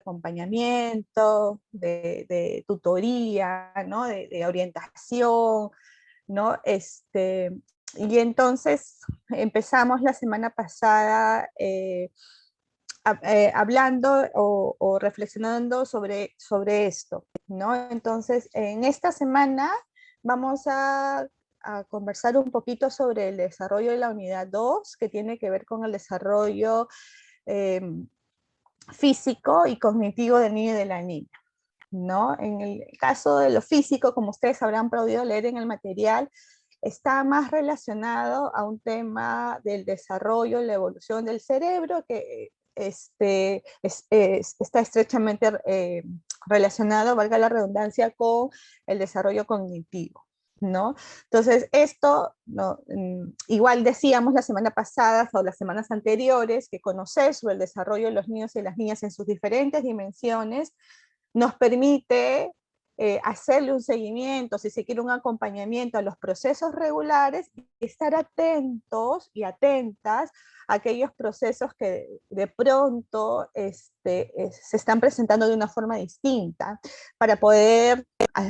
acompañamiento, de tutoría, ¿no? De orientación, ¿no? Y entonces empezamos la semana pasada hablando o reflexionando sobre esto, ¿no? Entonces, en esta semana vamos a conversar un poquito sobre el desarrollo de la unidad 2, que tiene que ver con el desarrollo eh, físico y cognitivo del niño y de la niña, ¿no? En el caso de lo físico, como ustedes habrán podido leer en el material, está más relacionado a un tema del desarrollo, la evolución del cerebro, que está estrechamente relacionado, valga la redundancia, con el desarrollo cognitivo, ¿no? Entonces, esto, ¿no? Igual decíamos la semana pasada o las semanas anteriores que conocer sobre el desarrollo de los niños y las niñas en sus diferentes dimensiones nos permite hacerle un seguimiento, si se quiere un acompañamiento a los procesos regulares y estar atentos y atentas a aquellos procesos que de pronto se están presentando de una forma distinta para poder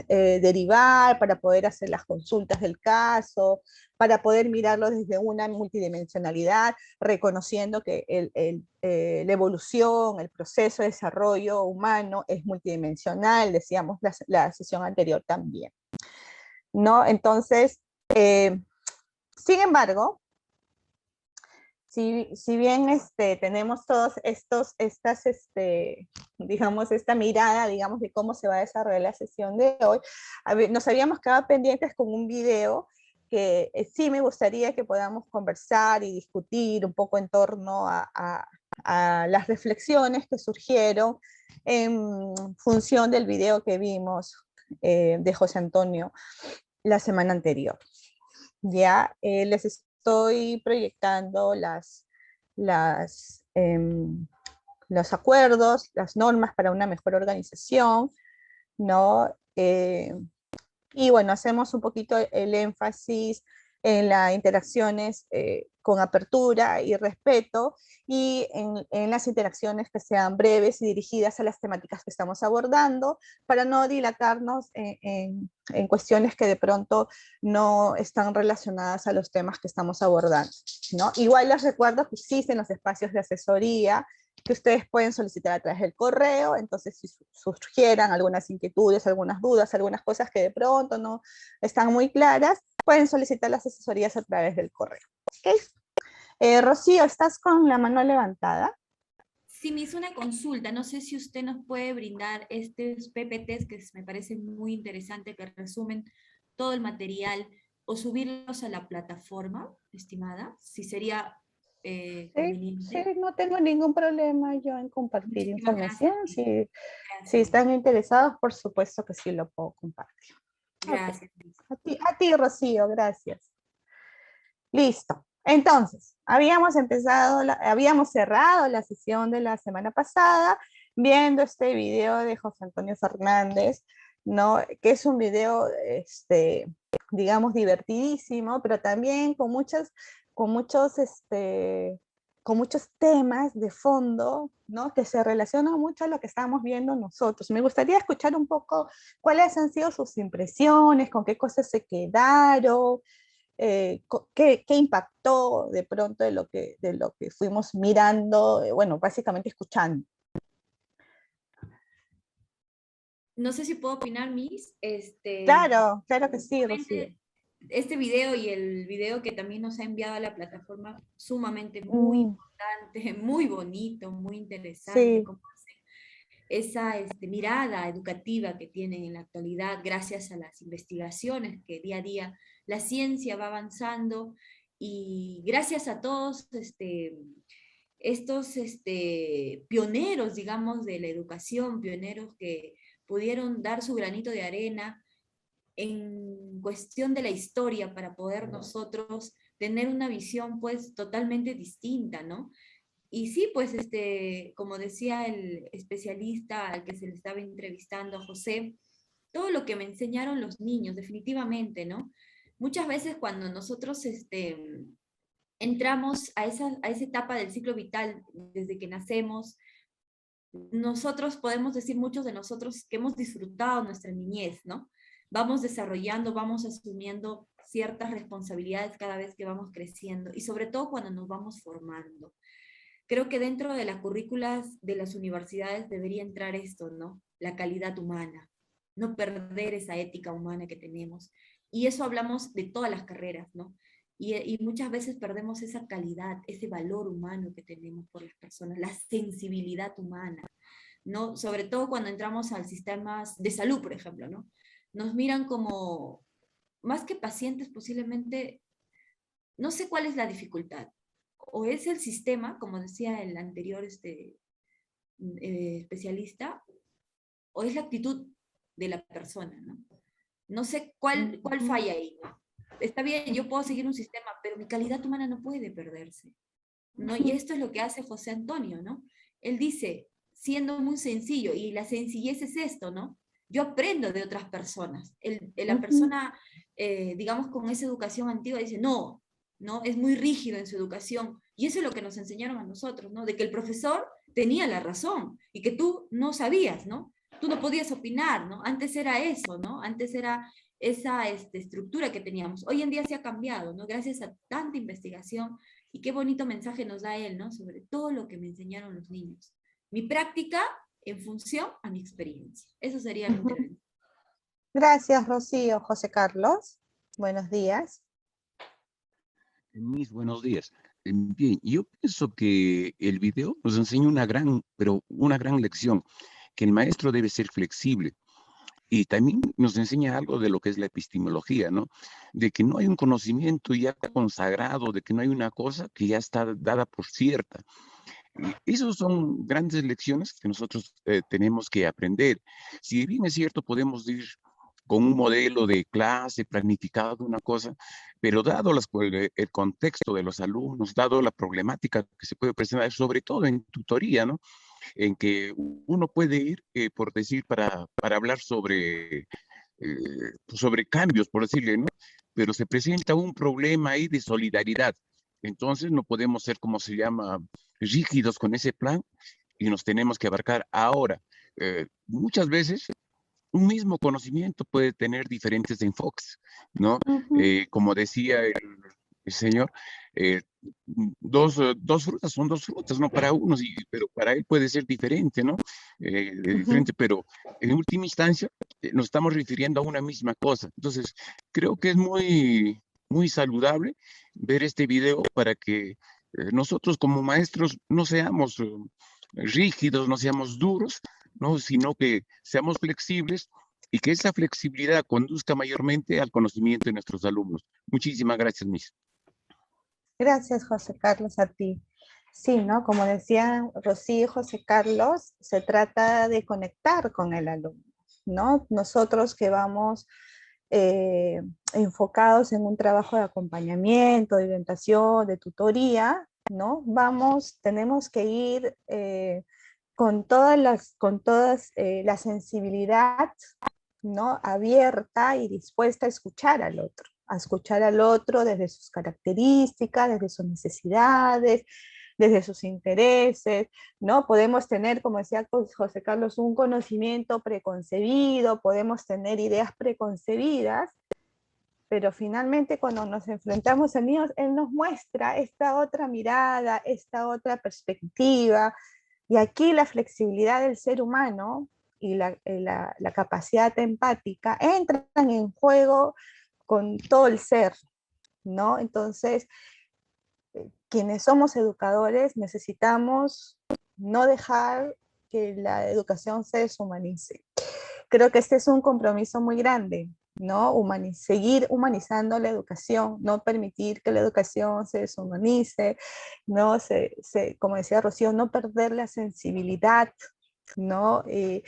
derivar, para poder hacer las consultas del caso, para poder mirarlo desde una multidimensionalidad, reconociendo que la evolución, el proceso de desarrollo humano es multidimensional, decíamos la sesión anterior también, ¿no? Entonces, sin embargo, si bien tenemos todos digamos, esta mirada, digamos, de cómo se va a desarrollar la sesión de hoy, nos habíamos quedado pendientes con un video que sí me gustaría que podamos conversar y discutir un poco en torno a las reflexiones que surgieron en función del video que vimos de José Antonio la semana anterior. Ya les estoy proyectando los acuerdos, las normas para una mejor organización, ¿no? Y bueno, hacemos un poquito el énfasis en las interacciones con apertura y respeto y en las interacciones que sean breves y dirigidas a las temáticas que estamos abordando para no dilatarnos en cuestiones que de pronto no están relacionadas a los temas que estamos abordando, ¿no? Igual les recuerdo que existen los espacios de asesoría que ustedes pueden solicitar a través del correo, entonces si surgieran algunas inquietudes, algunas dudas, algunas cosas que de pronto no están muy claras, pueden solicitar las asesorías a través del correo. ¿Okay? Rocío, ¿estás con la mano levantada? Sí, me hizo una consulta. No sé si usted nos puede brindar estos PPTs que me parece muy interesante, que resumen todo el material, o subirlos a la plataforma, estimada, si sería Sí, sí, conveniente. no tengo ningún problema yo en compartir Muchísimas gracias, información. Miss. Si Gracias, Miss. están interesados, por supuesto que sí lo puedo compartir. Ok. Gracias, Miss. A ti, Rocío, gracias. Listo. Entonces, habíamos cerrado la sesión de la semana pasada viendo este video de José Antonio Fernández, ¿no? Que es un video, digamos, divertidísimo, pero también con muchos, con muchos temas de fondo, ¿no? Que se relacionan mucho a lo que estamos viendo nosotros. Me gustaría escuchar un poco cuáles han sido sus impresiones, con qué cosas se quedaron, qué impactó de pronto de lo que fuimos mirando, bueno, básicamente escuchando. No sé si puedo opinar, Miss. Claro, claro que sí, Rocío. Este video y el video que también nos ha enviado a la plataforma, sumamente muy Mm, importante, muy bonito, muy interesante, sí, cómo hacen esa mirada educativa que tienen en la actualidad gracias a las investigaciones que día a día la ciencia va avanzando y gracias a todos estos pioneros, digamos, de la educación, pioneros que pudieron dar su granito de arena en cuestión de la historia para poder nosotros tener una visión pues totalmente distinta, ¿no? Y sí, pues como decía el especialista al que se le estaba entrevistando, José, todo lo que me enseñaron los niños, definitivamente, ¿no? Muchas veces cuando nosotros entramos a esa etapa del ciclo vital, desde que nacemos, nosotros podemos decir, muchos de nosotros, que hemos disfrutado nuestra niñez, ¿no? Vamos desarrollando, vamos asumiendo ciertas responsabilidades cada vez que vamos creciendo y sobre todo cuando nos vamos formando. Creo que dentro de las currículas de las universidades debería entrar esto, ¿no? La calidad humana, no perder esa ética humana que tenemos. Y eso hablamos de todas las carreras, ¿no? Y muchas veces perdemos esa calidad, ese valor humano que tenemos por las personas, la sensibilidad humana, ¿no? Sobre todo cuando entramos al sistema de salud, por ejemplo, ¿no? Nos miran como, más que pacientes, posiblemente, no sé cuál es la dificultad, o es el sistema, como decía el anterior especialista, o es la actitud de la persona, ¿no? No sé cuál Ujú, falla ahí, ¿no? Está bien, yo puedo seguir un sistema, pero mi calidad humana no puede perderse, ¿no? Y ujú, esto es lo que hace José Antonio, ¿no? Él dice, siendo muy sencillo, y la sencillez es esto, ¿no? Yo aprendo de otras personas. La ujú, persona, digamos, con esa educación antigua dice, no, ¿no? Es muy rígido en su educación. Y eso es lo que nos enseñaron a nosotros, ¿no? De que el profesor tenía la razón y que tú no sabías, ¿no? Tú no podías opinar, ¿no? Antes era eso, ¿no? Antes era esa estructura que teníamos. Hoy en día se ha cambiado, ¿no? Gracias a tanta investigación y qué bonito mensaje nos da él, ¿no? Sobre todo lo que me enseñaron los niños. Mi práctica en función a mi experiencia. Eso sería mi ujú. intervención. Gracias, Rocío. José Carlos, buenos días. Mis buenos días. Bien, yo pienso que el video nos enseña una gran, pero una gran lección, que el maestro debe ser flexible y también nos enseña algo de lo que es la epistemología, ¿no? De que no hay un conocimiento ya consagrado, de que no hay una cosa que ya está dada por cierta. Y esas son grandes lecciones que nosotros tenemos que aprender. Si bien es cierto, podemos ir con un modelo de clase planificado de una cosa, pero dado el contexto de los alumnos, dado la problemática que se puede presentar, sobre todo en tutoría, ¿no? En que uno puede ir, por decir, para hablar sobre cambios, por decirle, ¿no? Pero se presenta un problema ahí de solidaridad. Entonces no podemos ser, como se llama, rígidos con ese plan y nos tenemos que abarcar ahora. Muchas veces un mismo conocimiento puede tener diferentes enfoques, ¿no? Ujú, Como decía el señor, eh, dos frutas son dos frutas, no para unos, pero para él puede ser diferente, ¿no? ujú. Diferente, pero en última instancia nos estamos refiriendo a una misma cosa. Entonces, creo que es muy, muy saludable ver este video para que nosotros como maestros no seamos rígidos, no seamos duros, ¿no? Sino que seamos flexibles y que esa flexibilidad conduzca mayormente al conocimiento de nuestros alumnos. Muchísimas gracias, Miss. Gracias, José Carlos, a ti. Sí, ¿no? Como decían Rocío y José Carlos, se trata de conectar con el alumno, ¿no? Nosotros que vamos eh, enfocados en un trabajo de acompañamiento, de orientación, de tutoría, ¿no? Tenemos que ir con todas la sensibilidad, ¿no? Abierta y dispuesta a escuchar al otro desde sus características, desde sus necesidades, desde sus intereses, ¿no? Podemos tener, como decía José Carlos, un conocimiento preconcebido, podemos tener ideas preconcebidas, pero finalmente cuando nos enfrentamos a niños, él nos muestra esta otra mirada, esta otra perspectiva, y aquí la flexibilidad del ser humano y la capacidad empática entran en juego con todo el ser, ¿no? Entonces, quienes somos educadores necesitamos no dejar que la educación se deshumanice. Creo que este es un compromiso muy grande, ¿no? Seguir humanizando la educación, no permitir que la educación se deshumanice, ¿no? Como decía Rocío, no perder la sensibilidad, ¿no? Que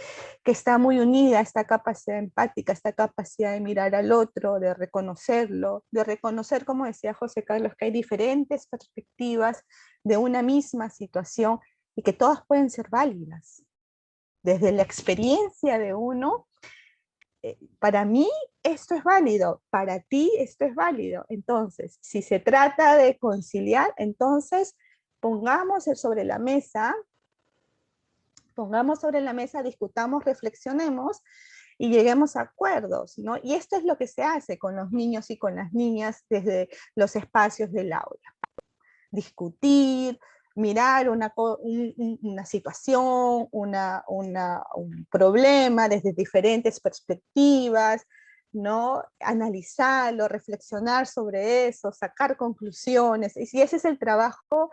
está muy unida a esta capacidad empática, esta capacidad de mirar al otro, de reconocerlo, de reconocer, como decía José Carlos, que hay diferentes perspectivas de una misma situación y que todas pueden ser válidas. Desde la experiencia de uno, para mí esto es válido, para ti esto es válido. Entonces, si se trata de conciliar, entonces pongamos sobre la mesa pongamos sobre la mesa, discutamos, reflexionemos y lleguemos a acuerdos, ¿no? Y esto es lo que se hace con los niños y con las niñas desde los espacios del aula. Discutir, mirar una situación, un problema desde diferentes perspectivas, ¿no? Analizarlo, reflexionar sobre eso, sacar conclusiones. Y si ese es el trabajo,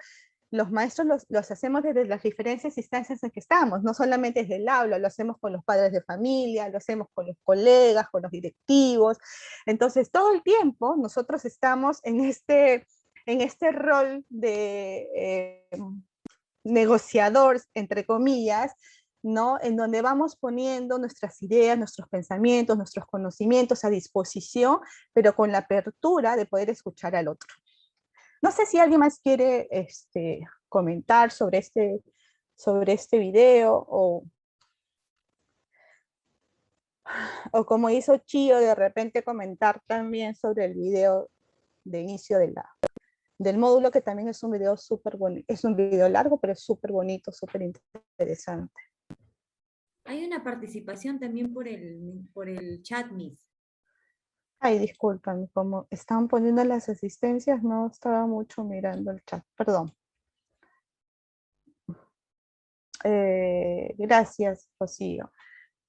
los maestros los hacemos desde las diferentes instancias en que estamos, no solamente desde el aula, lo hacemos con los padres de familia, lo hacemos con los colegas, con los directivos. Entonces, todo el tiempo nosotros estamos en este rol de negociador, entre comillas, ¿no? En donde vamos poniendo nuestras ideas, nuestros pensamientos, nuestros conocimientos a disposición, pero con la apertura de poder escuchar al otro. No sé si alguien más quiere comentar sobre este video o como hizo Chío, de repente comentar también sobre el video de inicio del módulo, que también es un video súper bonito. Es un video largo, pero es súper bonito, súper interesante. Hay una participación también por el chat, Miss. Ay, disculpan, como estaban poniendo las asistencias, no estaba mucho mirando el chat, perdón. Gracias, Rocío.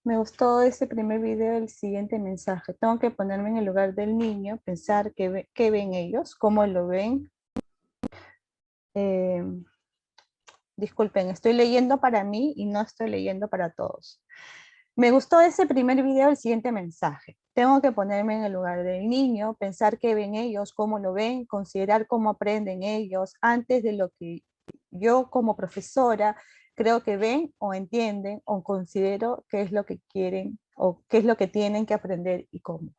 Me gustó ese primer video, el siguiente mensaje. Tengo que ponerme en el lugar del niño, pensar qué ven ellos, cómo lo ven. Disculpen, estoy leyendo para mí y no estoy leyendo para todos. Me gustó ese primer video, el siguiente mensaje. Tengo que ponerme en el lugar del niño, pensar qué ven ellos, cómo lo ven, considerar cómo aprenden ellos, antes de lo que yo como profesora creo que ven o entienden o considero qué es lo que quieren o qué es lo que tienen que aprender y cómo.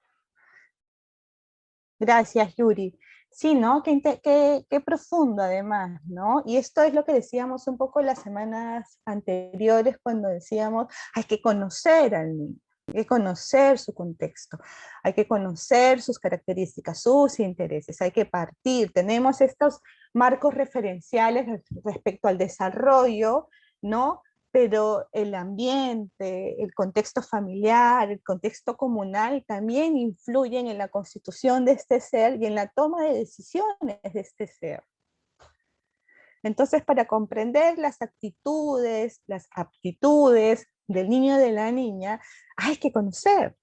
Gracias, Yuri. Sí, ¿no? Qué profundo además, ¿no? Y esto es lo que decíamos un poco las semanas anteriores cuando decíamos, hay que conocer al niño, hay que conocer su contexto, hay que conocer sus características, sus intereses, hay que partir. Tenemos estos marcos referenciales respecto al desarrollo, ¿no? Pero el ambiente, el contexto familiar, el contexto comunal también influyen en la constitución de este ser y en la toma de decisiones de este ser. Entonces, para comprender las actitudes, las aptitudes del niño y de la niña, hay que conocer,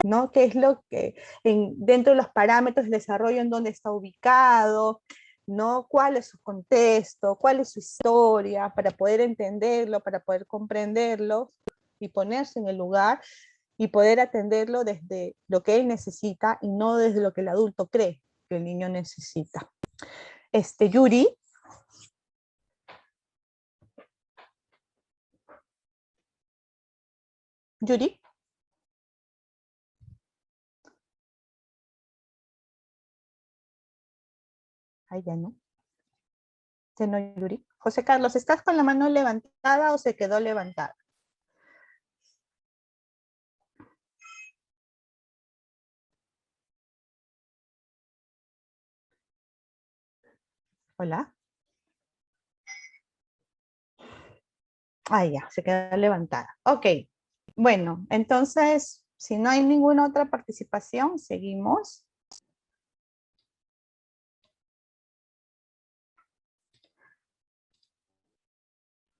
¿no? ¿Qué es lo que, dentro de los parámetros del desarrollo, en dónde está ubicado, ¿no? ¿Cuál es su contexto? ¿Cuál es su historia? Para poder entenderlo, para poder comprenderlo y ponerse en el lugar y poder atenderlo desde lo que él necesita y no desde lo que el adulto cree que el niño necesita. Yuri. Yuri. Ahí ya no. No, Yuri. José Carlos, ¿estás con la mano levantada o se quedó levantada? Hola. Ah, ya, se quedó levantada. Ok. Bueno, entonces, si no hay ninguna otra participación, seguimos.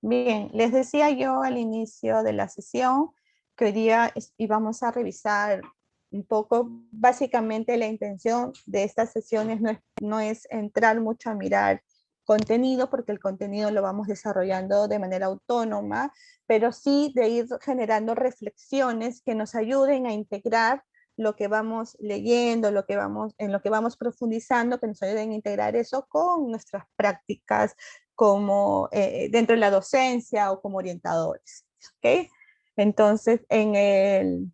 Bien, les decía yo al inicio de la sesión que hoy día íbamos a revisar un poco, básicamente la intención de estas sesiones no es entrar mucho a mirar contenido, porque el contenido lo vamos desarrollando de manera autónoma, pero sí de ir generando reflexiones que nos ayuden a integrar lo que vamos leyendo, en lo que vamos profundizando, que nos ayuden a integrar eso con nuestras prácticas como dentro de la docencia o como orientadores. ¿Okay? Entonces, en el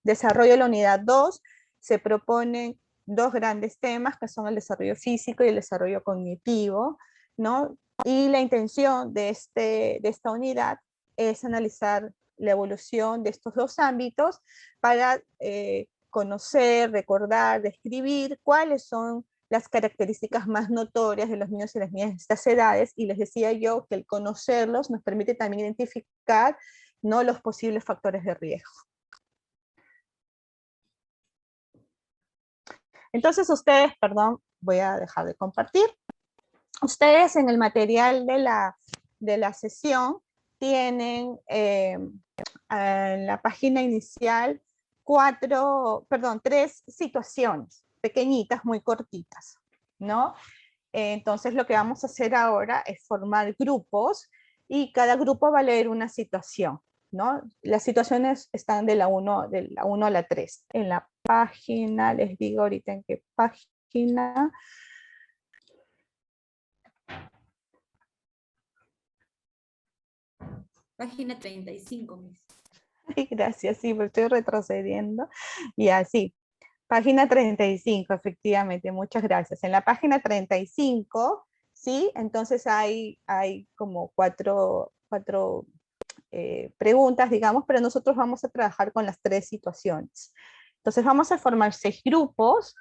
desarrollo de la unidad 2 se proponen dos grandes temas, que son el desarrollo físico y el desarrollo cognitivo, ¿no? Y la intención de esta unidad es analizar la evolución de estos dos ámbitos para conocer, recordar, describir cuáles son las características más notorias de los niños y las niñas de estas edades, y les decía yo que el conocerlos nos permite también identificar, ¿no?, los posibles factores de riesgo. Entonces ustedes, perdón, voy a dejar de compartir. Ustedes en el material de la sesión tienen en la página inicial tres situaciones pequeñitas, muy cortitas, ¿no? Entonces lo que vamos a hacer ahora es formar grupos y cada grupo va a leer una situación, ¿no? Las situaciones están de la 1 a la 3. En la página, les digo ahorita en qué página. Página 35, Miss. Gracias, sí, me estoy retrocediendo. Y así, página 35, efectivamente, muchas gracias. En la página 35, ¿sí? Entonces hay como cuatro preguntas, digamos, pero nosotros vamos a trabajar con las 3 situaciones. Entonces vamos a formar 6 grupos,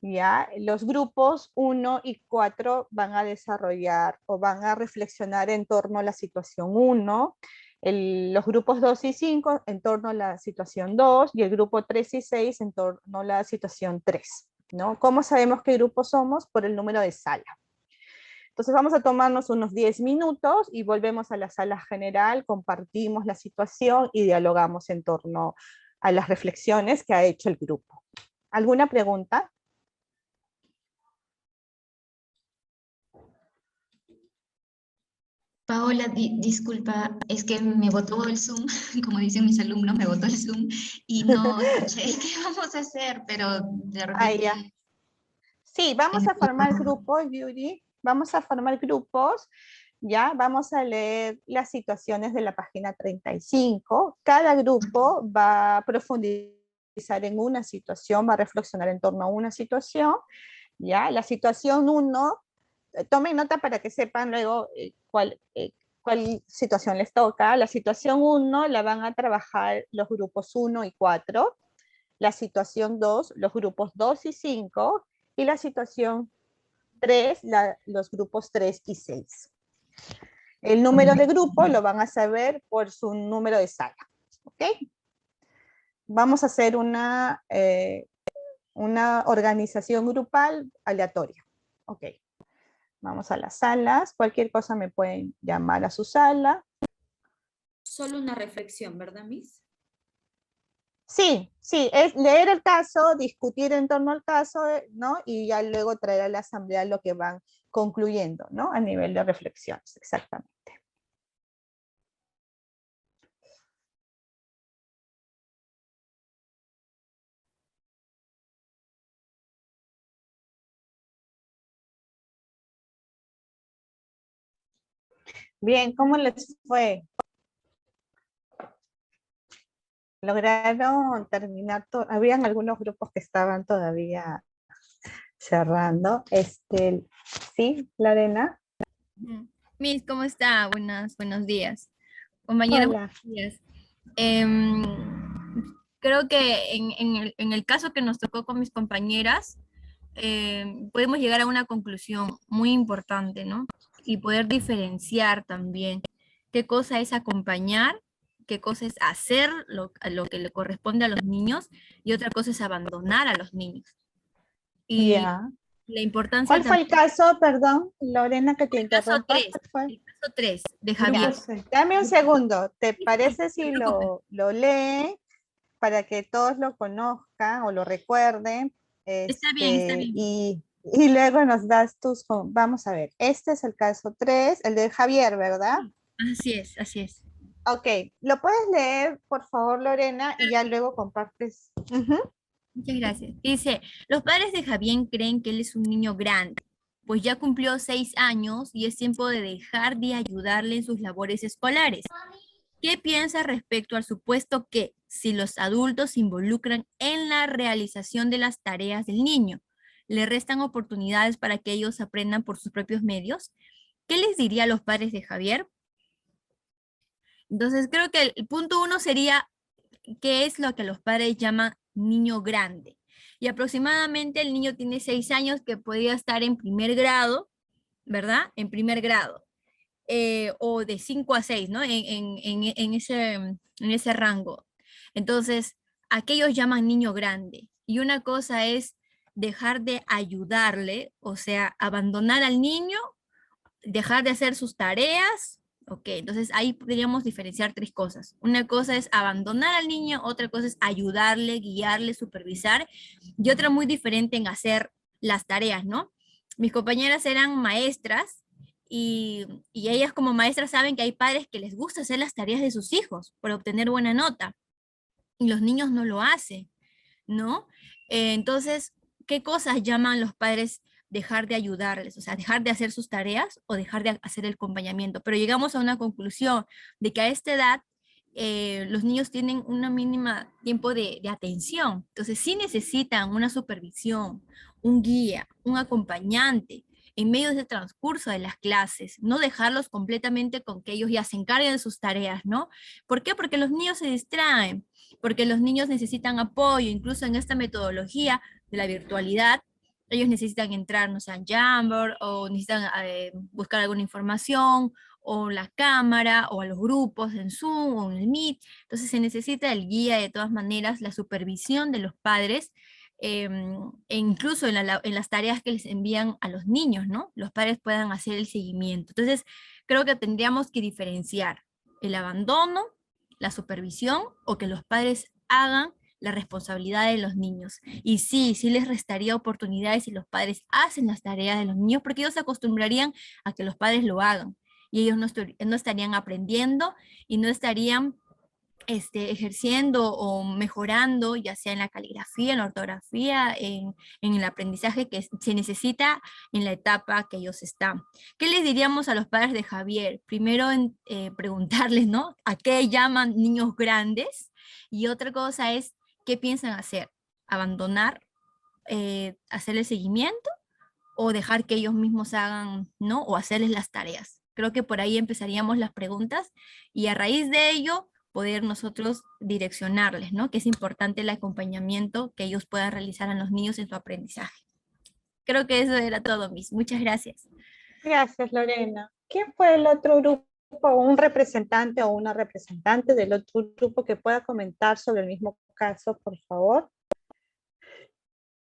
¿ya? Los grupos 1 y 4 van a desarrollar o van a reflexionar en torno a la situación 1, los grupos 2 y 5 en torno a la situación 2, y el grupo 3 y 6 en torno a la situación 3, ¿no? ¿Cómo sabemos qué grupo somos? Por el número de sala. Entonces vamos a tomarnos unos 10 minutos y volvemos a la sala general, compartimos la situación y dialogamos en torno a las reflexiones que ha hecho el grupo. ¿Alguna pregunta? Paola, disculpa, es que me botó el Zoom, como dicen mis alumnos, me botó el Zoom y no escuché qué vamos a hacer, pero de repente... Ya. Sí, vamos a formar grupos, Yuri, vamos a formar grupos, ya, vamos a leer las situaciones de la página 35, cada grupo va a profundizar en una situación, va a reflexionar en torno a una situación, ya, la situación 1, tomen nota para que sepan luego cuál situación les toca. La situación 1 la van a trabajar los grupos 1 y 4, la situación 2, los grupos 2 y 5, y la situación 3, los grupos 3 y 6. El número de grupo lo van a saber por su número de sala, ¿ok? Vamos a hacer una organización grupal aleatoria, ¿ok? Vamos a las salas, cualquier cosa me pueden llamar a su sala. Solo una reflexión, ¿verdad, Miss? Sí, es leer el caso, discutir en torno al caso, ¿no? Y ya luego traer a la asamblea lo que van concluyendo, ¿no? A nivel de reflexiones, exactamente. Bien, ¿cómo les fue? ¿Lograron terminar todo? Habían algunos grupos que estaban todavía cerrando. ¿Sí, Lorena? Miss, ¿cómo está? Buenos días. Compañera, Hola. buenos días. Em, Creo que en el caso que nos tocó con mis compañeras, podemos llegar a una conclusión muy importante, ¿no? Y poder diferenciar también qué cosa es acompañar, qué cosa es hacer lo que le corresponde a los niños, y otra cosa es abandonar a los niños. Y Ya. la importancia ¿Cuál fue el también... caso, perdón, Lorena, que te El caso interrumpa? 3, ¿Cuál fue? el caso 3 de Grupo Javier. C. Dame un segundo. ¿Te Sí, sí, parece no si te preocupes. lo leen para que todos lo conozcan o lo recuerden? Está bien, está bien. Y luego nos das vamos a ver, este es el caso 3, el de Javier, ¿verdad? Así es, así es. Ok, ¿lo puedes leer, por favor, Lorena? Y ya luego compartes. Ujú. Muchas gracias. Dice, los padres de Javier creen que él es un niño grande, pues ya cumplió 6 años y es tiempo de dejar de ayudarle en sus labores escolares. ¿Qué piensa respecto al supuesto que, si los adultos se involucran en la realización de las tareas del niño, le restan oportunidades para que ellos aprendan por sus propios medios? ¿Qué les diría a los padres de Javier? Entonces, creo que el punto 1 sería: ¿qué es lo que los padres llaman niño grande? Y aproximadamente el niño tiene 6 años que podría estar en primer grado, ¿verdad? En primer grado. O de 5 a 6, ¿no? En ese rango. Entonces, aquellos llaman niño grande. Y una cosa es dejar de ayudarle, o sea, abandonar al niño, dejar de hacer sus tareas. Ok, entonces ahí podríamos diferenciar 3 cosas. Una cosa es abandonar al niño, otra cosa es ayudarle, guiarle, supervisar, y otra muy diferente en hacer las tareas, ¿no? Mis compañeras eran maestras y ellas como maestras saben que hay padres que les gusta hacer las tareas de sus hijos por obtener buena nota y los niños no lo hacen, ¿no? Entonces, ¿qué cosas llaman los padres dejar de ayudarles? O sea, dejar de hacer sus tareas o dejar de hacer el acompañamiento. Pero llegamos a una conclusión de que a esta edad los niños tienen una mínima tiempo de atención. Entonces, sí necesitan una supervisión, un guía, un acompañante en medio de ese transcurso de las clases, no dejarlos completamente con que ellos ya se encarguen de sus tareas, ¿no? ¿Por qué? Porque los niños se distraen, porque los niños necesitan apoyo, incluso en esta metodología de la virtualidad, ellos necesitan entrar, no sé, en Jamboard o necesitan buscar alguna información o la cámara o a los grupos en Zoom o en el Meet. Entonces se necesita el guía de todas maneras, la supervisión de los padres e incluso en las tareas que les envían a los niños, ¿no? Los padres puedan hacer el seguimiento. Entonces creo que tendríamos que diferenciar el abandono, la supervisión o que los padres hagan la responsabilidad de los niños. Y sí, sí les restaría oportunidades si los padres hacen las tareas de los niños, porque ellos se acostumbrarían a que los padres lo hagan y ellos no estarían aprendiendo y no estarían ejerciendo o mejorando, ya sea en la caligrafía, en la ortografía, en el aprendizaje que se necesita en la etapa que ellos están. ¿Qué les diríamos a los padres de Javier? Primero, preguntarles, ¿no? ¿A qué llaman niños grandes? Y otra cosa es, ¿qué piensan hacer? ¿Abandonar, hacer el seguimiento o dejar que ellos mismos hagan, ¿no? O hacerles las tareas. Creo que por ahí empezaríamos las preguntas y a raíz de ello poder nosotros direccionarles, ¿no? Que es importante el acompañamiento que ellos puedan realizar a los niños en su aprendizaje. Creo que eso era todo, Miss. Muchas gracias. Gracias, Lorena. ¿Quién fue el otro grupo, un representante o una representante del otro grupo que pueda comentar sobre el mismo caso, por favor?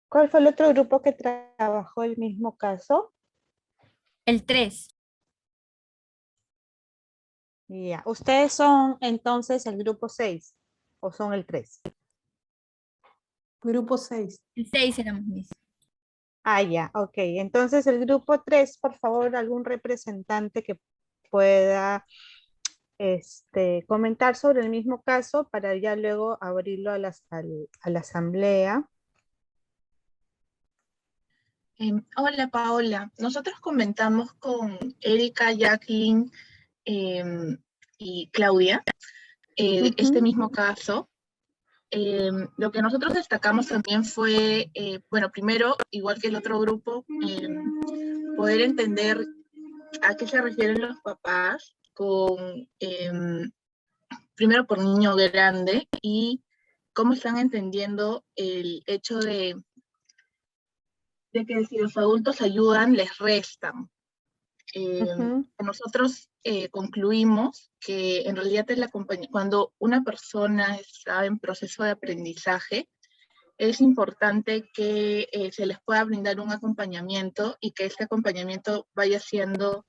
¿Cuál fue el otro grupo que trabajó el mismo caso? El 3. Ya. ¿Ustedes son entonces el grupo 6 o son el 3? Grupo 6. El 6 éramos, Miss. Ah, ya, ok. Entonces el grupo 3, por favor, algún representante que pueda comentar sobre el mismo caso para ya luego abrirlo a la asamblea. Hola Paola, nosotros comentamos con Erika, Jacqueline y Claudia este mismo caso. Lo que nosotros destacamos también fue, bueno, primero, igual que el otro grupo, poder entender a qué se refieren los papás con, primero por niño grande y cómo están entendiendo el hecho de que si los adultos ayudan, les restan. Nosotros concluimos que en realidad cuando una persona está en proceso de aprendizaje, es importante que se les pueda brindar un acompañamiento y que este acompañamiento vaya siendo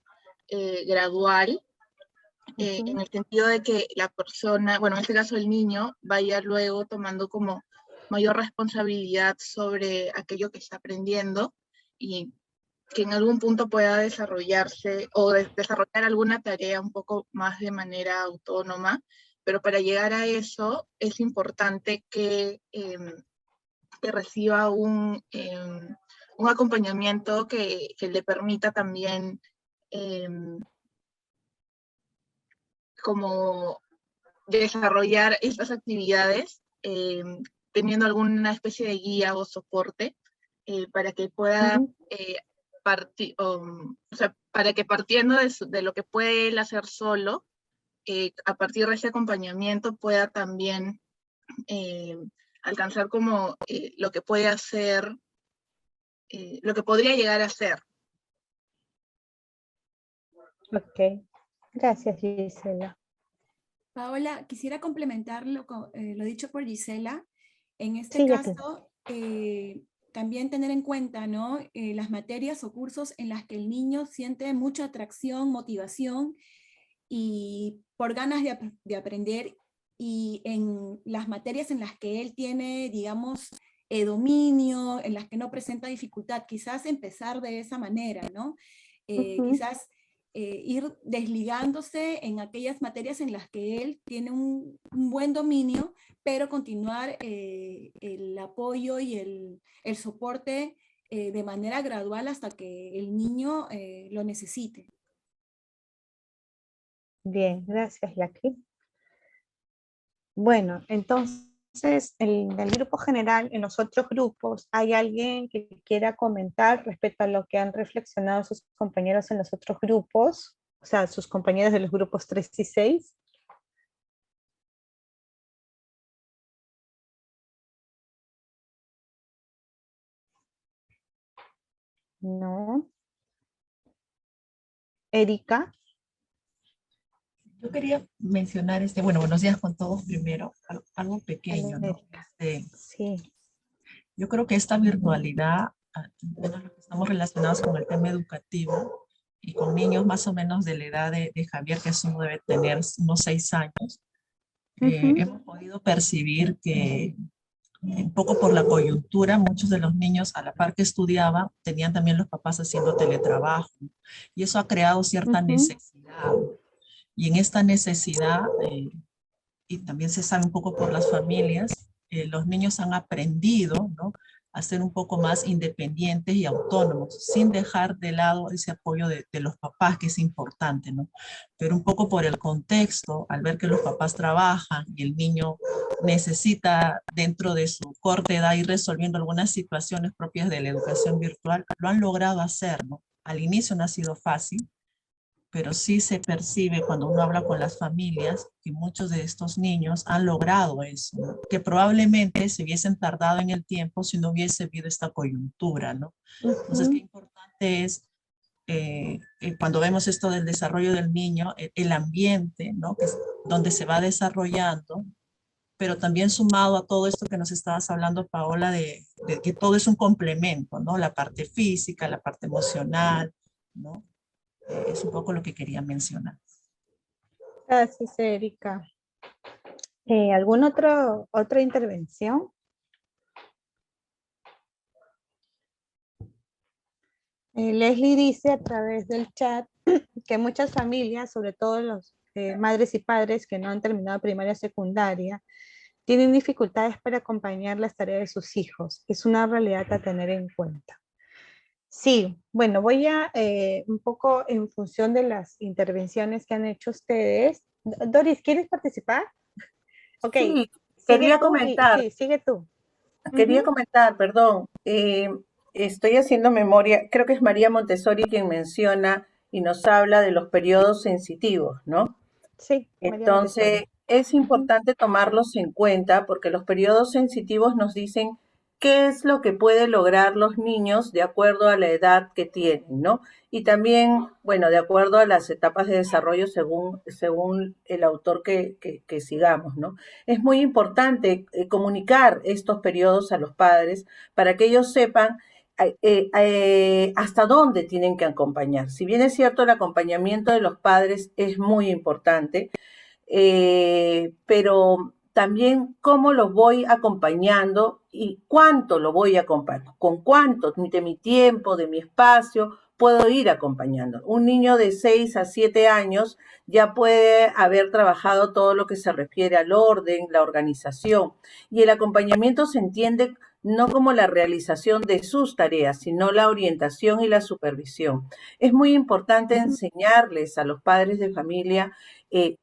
gradual, en el sentido de que la persona, bueno, en este caso el niño, vaya luego tomando como mayor responsabilidad sobre aquello que está aprendiendo y que en algún punto pueda desarrollarse o desarrollar alguna tarea un poco más de manera autónoma, pero para llegar a eso es importante que reciba un acompañamiento que le permita también como desarrollar estas actividades teniendo alguna especie de guía o soporte para que pueda para que partiendo de lo que puede él hacer solo, a partir de ese acompañamiento pueda también alcanzar como lo que puede hacer, lo que podría llegar a ser. Ok, gracias Gisela. Paola, quisiera complementar lo dicho por Gisela. En este Sí, Jacqueline. caso, también tener en cuenta, ¿no? Las materias o cursos en las que el niño siente mucha atracción, motivación y por ganas de aprender, y en las materias en las que él tiene, digamos, dominio, en las que no presenta dificultad, quizás empezar de esa manera, ¿no? Quizás ir desligándose en aquellas materias en las que él tiene un buen dominio, pero continuar el apoyo y el soporte de manera gradual hasta que el niño lo necesite. Bien, gracias Jackie. Bueno, entonces en el grupo general, en los otros grupos, ¿hay alguien que quiera comentar respecto a lo que han reflexionado sus compañeros en los otros grupos? O sea, sus compañeros de los grupos 3 y 6. No. Erika. Yo quería mencionar, bueno, buenos días con todos primero, algo pequeño, ¿no? Erika. Sí. Yo creo que esta virtualidad, bueno, los que estamos relacionados con el tema educativo y con niños más o menos de la edad de Javier, que asumo debe tener unos 6 años, hemos podido percibir que un poco por la coyuntura, muchos de los niños a la par que estudiaban, tenían también los papás haciendo teletrabajo, y eso ha creado cierta necesidad. Y en esta necesidad, y también se sabe un poco por las familias, los niños han aprendido, ¿no?, a ser un poco más independientes y autónomos, sin dejar de lado ese apoyo de los papás, que es importante, ¿no? Pero un poco por el contexto, al ver que los papás trabajan y el niño necesita dentro de su corta edad ir resolviendo algunas situaciones propias de la educación virtual, lo han logrado hacer, ¿no? Al inicio no ha sido fácil, pero sí se percibe cuando uno habla con las familias que muchos de estos niños han logrado eso, ¿no?, que probablemente se hubiesen tardado en el tiempo si no hubiese habido esta coyuntura, ¿no? Entonces, qué importante es cuando vemos esto del desarrollo del niño, el ambiente, ¿no?, que es donde se va desarrollando, pero también sumado a todo esto que nos estabas hablando, Paola, de que todo es un complemento, ¿no? La parte física, la parte emocional, ¿no? Es un poco lo que quería mencionar. Gracias, Erika. ¿Alguna otra intervención? Leslie dice a través del chat que muchas familias, sobre todo los madres y padres que no han terminado primaria o secundaria, tienen dificultades para acompañar las tareas de sus hijos. Es una realidad a tener en cuenta. Sí, bueno, voy a un poco en función de las intervenciones que han hecho ustedes. Doris, ¿quieres participar? Ok. Sí, quería comentar. Sí, sigue tú. Quería comentar, perdón. Estoy haciendo memoria, creo que es María Montessori quien menciona y nos habla de los periodos sensitivos, ¿no? Sí, entonces es importante tomarlos en cuenta porque los periodos sensitivos nos dicen qué es lo que pueden lograr los niños de acuerdo a la edad que tienen, ¿no? Y también, bueno, de acuerdo a las etapas de desarrollo según el autor que sigamos, ¿no? Es muy importante comunicar estos periodos a los padres para que ellos sepan hasta dónde tienen que acompañar. Si bien es cierto, el acompañamiento de los padres es muy importante, pero también cómo los voy acompañando y cuánto lo voy acompañando, con cuánto de mi tiempo, de mi espacio, puedo ir acompañando. Un niño de 6 a 7 años ya puede haber trabajado todo lo que se refiere al orden, la organización, y el acompañamiento se entiende no como la realización de sus tareas, sino la orientación y la supervisión. Es muy importante enseñarles a los padres de familia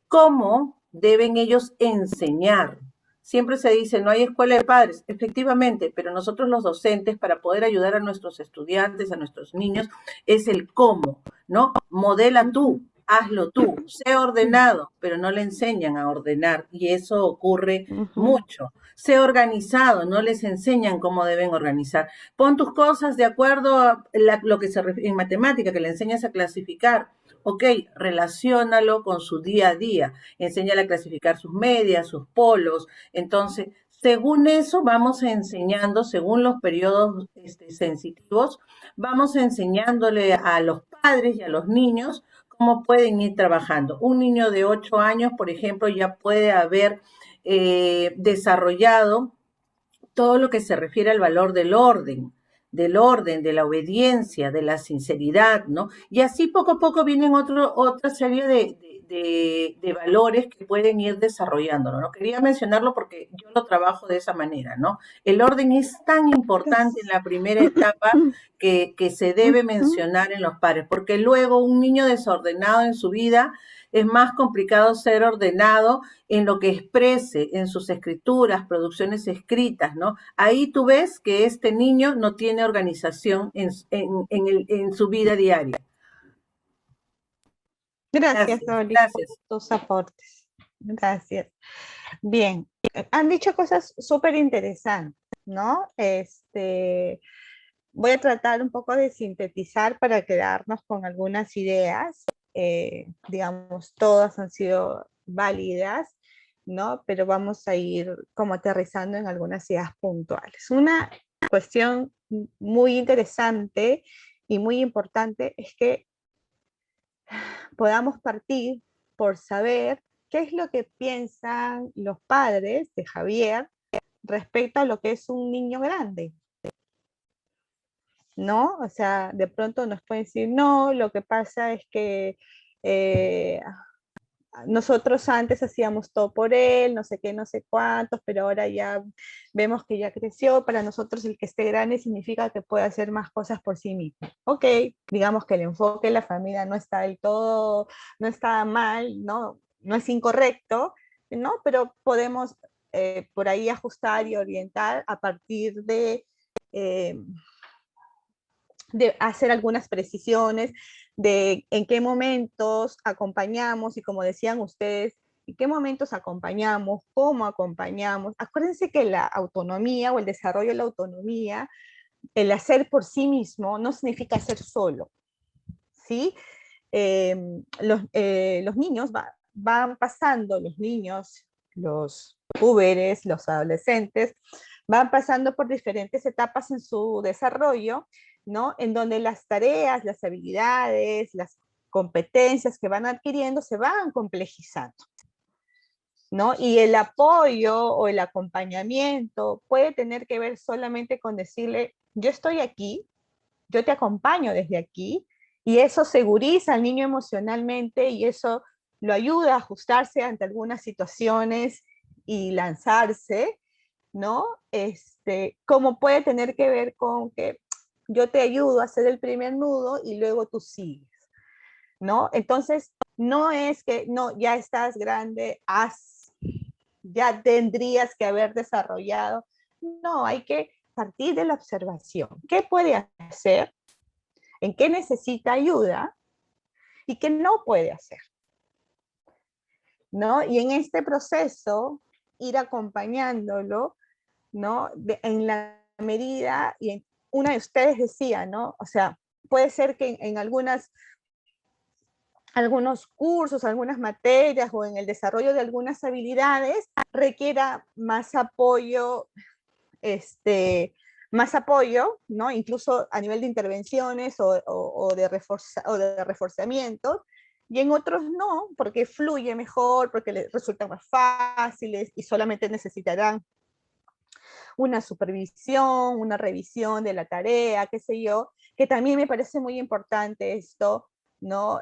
cómo deben ellos enseñar. Siempre se dice, no hay escuela de padres, efectivamente, pero nosotros los docentes, para poder ayudar a nuestros estudiantes, a nuestros niños, es el cómo, ¿no? Modela tú, hazlo tú, sé ordenado, pero no le enseñan a ordenar, y eso ocurre mucho. Sé organizado, no les enseñan cómo deben organizar. Pon tus cosas de acuerdo a lo que se refiere en matemática, que le enseñas a clasificar. Ok, relaciónalo con su día a día. Enséñale a clasificar sus medias, sus polos. Entonces, según eso, vamos enseñando, según los periodos sensitivos, vamos enseñándole a los padres y a los niños cómo pueden ir trabajando. Un niño de 8 años, por ejemplo, ya puede haber desarrollado todo lo que se refiere al valor del orden, de la obediencia, de la sinceridad, ¿no? Y así poco a poco vienen otra serie de valores que pueden ir desarrollándolo, ¿no? Quería mencionarlo porque yo lo trabajo de esa manera, ¿no? El orden es tan importante en la primera etapa que se debe mencionar en los padres, porque luego un niño desordenado en su vida es más complicado ser ordenado en lo que exprese, en sus escrituras, producciones escritas, ¿no? Ahí tú ves que este niño no tiene organización en su vida diaria. Gracias, Oli, por Gracias. tus aportes. Gracias. Bien, han dicho cosas súper interesantes, ¿no? Voy a tratar un poco de sintetizar para quedarnos con algunas ideas. Digamos, todas han sido válidas, ¿no? Pero vamos a ir como aterrizando en algunas ideas puntuales. Una cuestión muy interesante y muy importante es que podamos partir por saber qué es lo que piensan los padres de Javier respecto a lo que es un niño grande, ¿no? O sea, de pronto nos pueden decir, no, lo que pasa es que nosotros antes hacíamos todo por él, no sé qué, no sé cuántos, pero ahora ya vemos que ya creció, para nosotros el que esté grande significa que puede hacer más cosas por sí mismo. Ok, digamos que el enfoque de la familia no está del todo, no está mal, ¿no? No es incorrecto, ¿no? Pero podemos por ahí ajustar y orientar a partir de hacer algunas precisiones de en qué momentos acompañamos y como decían ustedes, en qué momentos acompañamos, cómo acompañamos. Acuérdense que la autonomía o el desarrollo de la autonomía, el hacer por sí mismo, no significa hacer solo, ¿sí? Los niños van pasando, los niños, los púberes, los adolescentes, van pasando por diferentes etapas en su desarrollo, ¿no? En donde las tareas, las habilidades, las competencias que van adquiriendo se van complejizando, ¿no? Y el apoyo o el acompañamiento puede tener que ver solamente con decirle, yo estoy aquí, yo te acompaño desde aquí, y eso seguriza al niño emocionalmente y eso lo ayuda a ajustarse ante algunas situaciones y lanzarse, ¿no? Como puede tener que ver con que yo te ayudo a hacer el primer nudo y luego tú sigues, ¿no? Entonces, no es que, no, ya estás grande, ya tendrías que haber desarrollado. No, hay que partir de la observación. ¿Qué puede hacer? ¿En qué necesita ayuda? ¿Y qué no puede hacer? ¿No? Y en este proceso, ir acompañándolo, ¿no? En la medida, y una de ustedes decía, ¿no? O sea, puede ser que en algunos cursos, algunas materias o en el desarrollo de algunas habilidades requiera más apoyo, ¿no? Incluso a nivel de intervenciones o de reforzamiento, y en otros no, porque fluye mejor, porque les resultan más fáciles y solamente necesitarán una supervisión, una revisión de la tarea, qué sé yo, que también me parece muy importante esto, ¿no?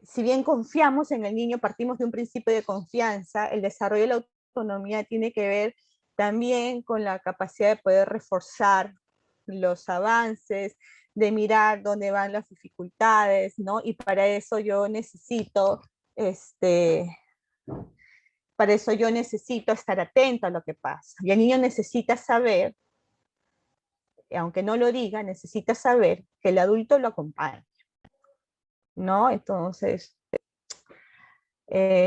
Si bien confiamos en el niño, partimos de un principio de confianza, el desarrollo de la autonomía tiene que ver también con la capacidad de poder reforzar los avances, de mirar dónde van las dificultades, ¿no? Y para eso yo necesito, estar atento a lo que pasa. Y el niño necesita saber, aunque no lo diga, necesita saber que el adulto lo acompaña, ¿no? Entonces,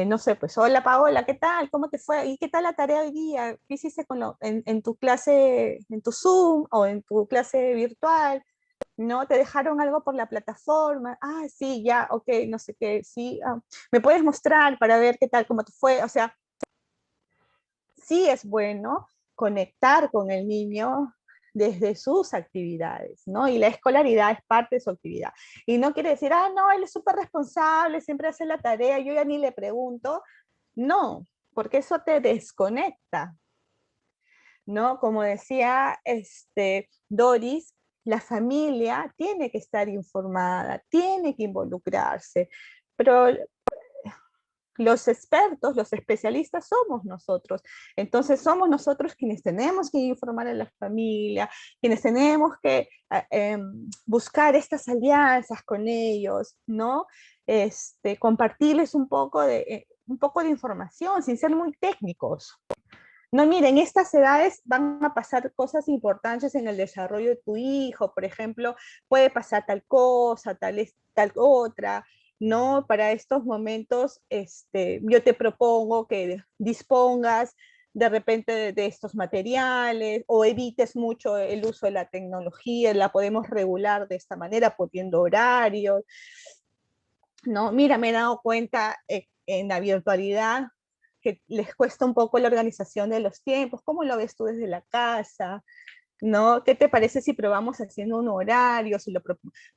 no sé, pues, hola Paola, ¿qué tal? ¿Cómo te fue? ¿Y qué tal la tarea hoy día? ¿Qué hiciste en tu clase, en tu Zoom o en tu clase virtual? ¿No? ¿Te dejaron algo por la plataforma? Ah, sí, ya, ok, no sé qué, sí. ¿Me puedes mostrar para ver qué tal, cómo te fue? O sea, sí es bueno conectar con el niño desde sus actividades, ¿no? Y la escolaridad es parte de su actividad. Y no quiere decir, no, él es súper responsable, siempre hace la tarea, yo ya ni le pregunto. No, porque eso te desconecta, ¿no? Como decía Doris, la familia tiene que estar informada, tiene que involucrarse, pero los expertos, los especialistas somos nosotros. Entonces somos nosotros quienes tenemos que informar a la familia, quienes tenemos que buscar estas alianzas con ellos, ¿no? Compartirles un poco de información sin ser muy técnicos. No, miren, estas edades van a pasar cosas importantes en el desarrollo de tu hijo, por ejemplo, puede pasar tal cosa, tal otra, ¿no? Para estos momentos, yo te propongo que dispongas de repente de estos materiales o evites mucho el uso de la tecnología, la podemos regular de esta manera, poniendo horarios, ¿no? Mira, me he dado cuenta en la virtualidad que les cuesta un poco la organización de los tiempos. ¿Cómo lo ves tú desde la casa? ¿No? ¿Qué te parece si probamos haciendo un horario?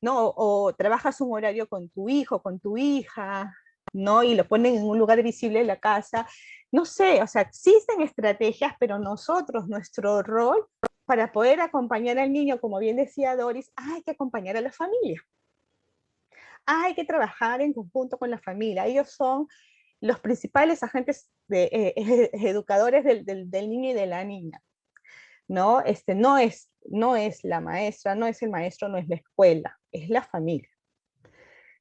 ¿No? O trabajas un horario con tu hijo, con tu hija, ¿no? Y lo ponen en un lugar visible de la casa. No sé, o sea, existen estrategias, pero nosotros, nuestro rol para poder acompañar al niño, como bien decía Doris, hay que acompañar a la familia. Hay que trabajar en conjunto con la familia. Ellos son los principales agentes educadores del niño y de la niña, ¿no? No es la maestra, no es el maestro, no es la escuela, es la familia,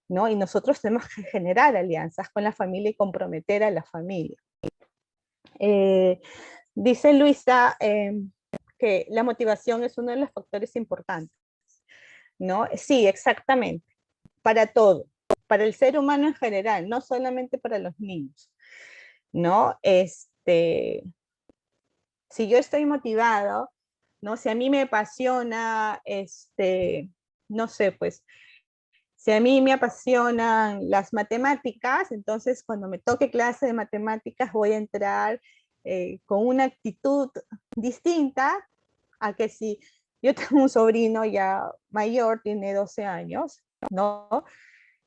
¿no? Y nosotros tenemos que generar alianzas con la familia y comprometer a la familia. Dice Luisa que la motivación es uno de los factores importantes, ¿no? Sí, exactamente, para todo, para el ser humano en general, no solamente para los niños, ¿no? Si yo estoy motivado, ¿no? Si a mí me apasiona, no sé, pues, si a mí me apasionan las matemáticas, entonces cuando me toque clase de matemáticas voy a entrar con una actitud distinta a que si yo tengo un sobrino ya mayor, tiene 12 años, ¿no?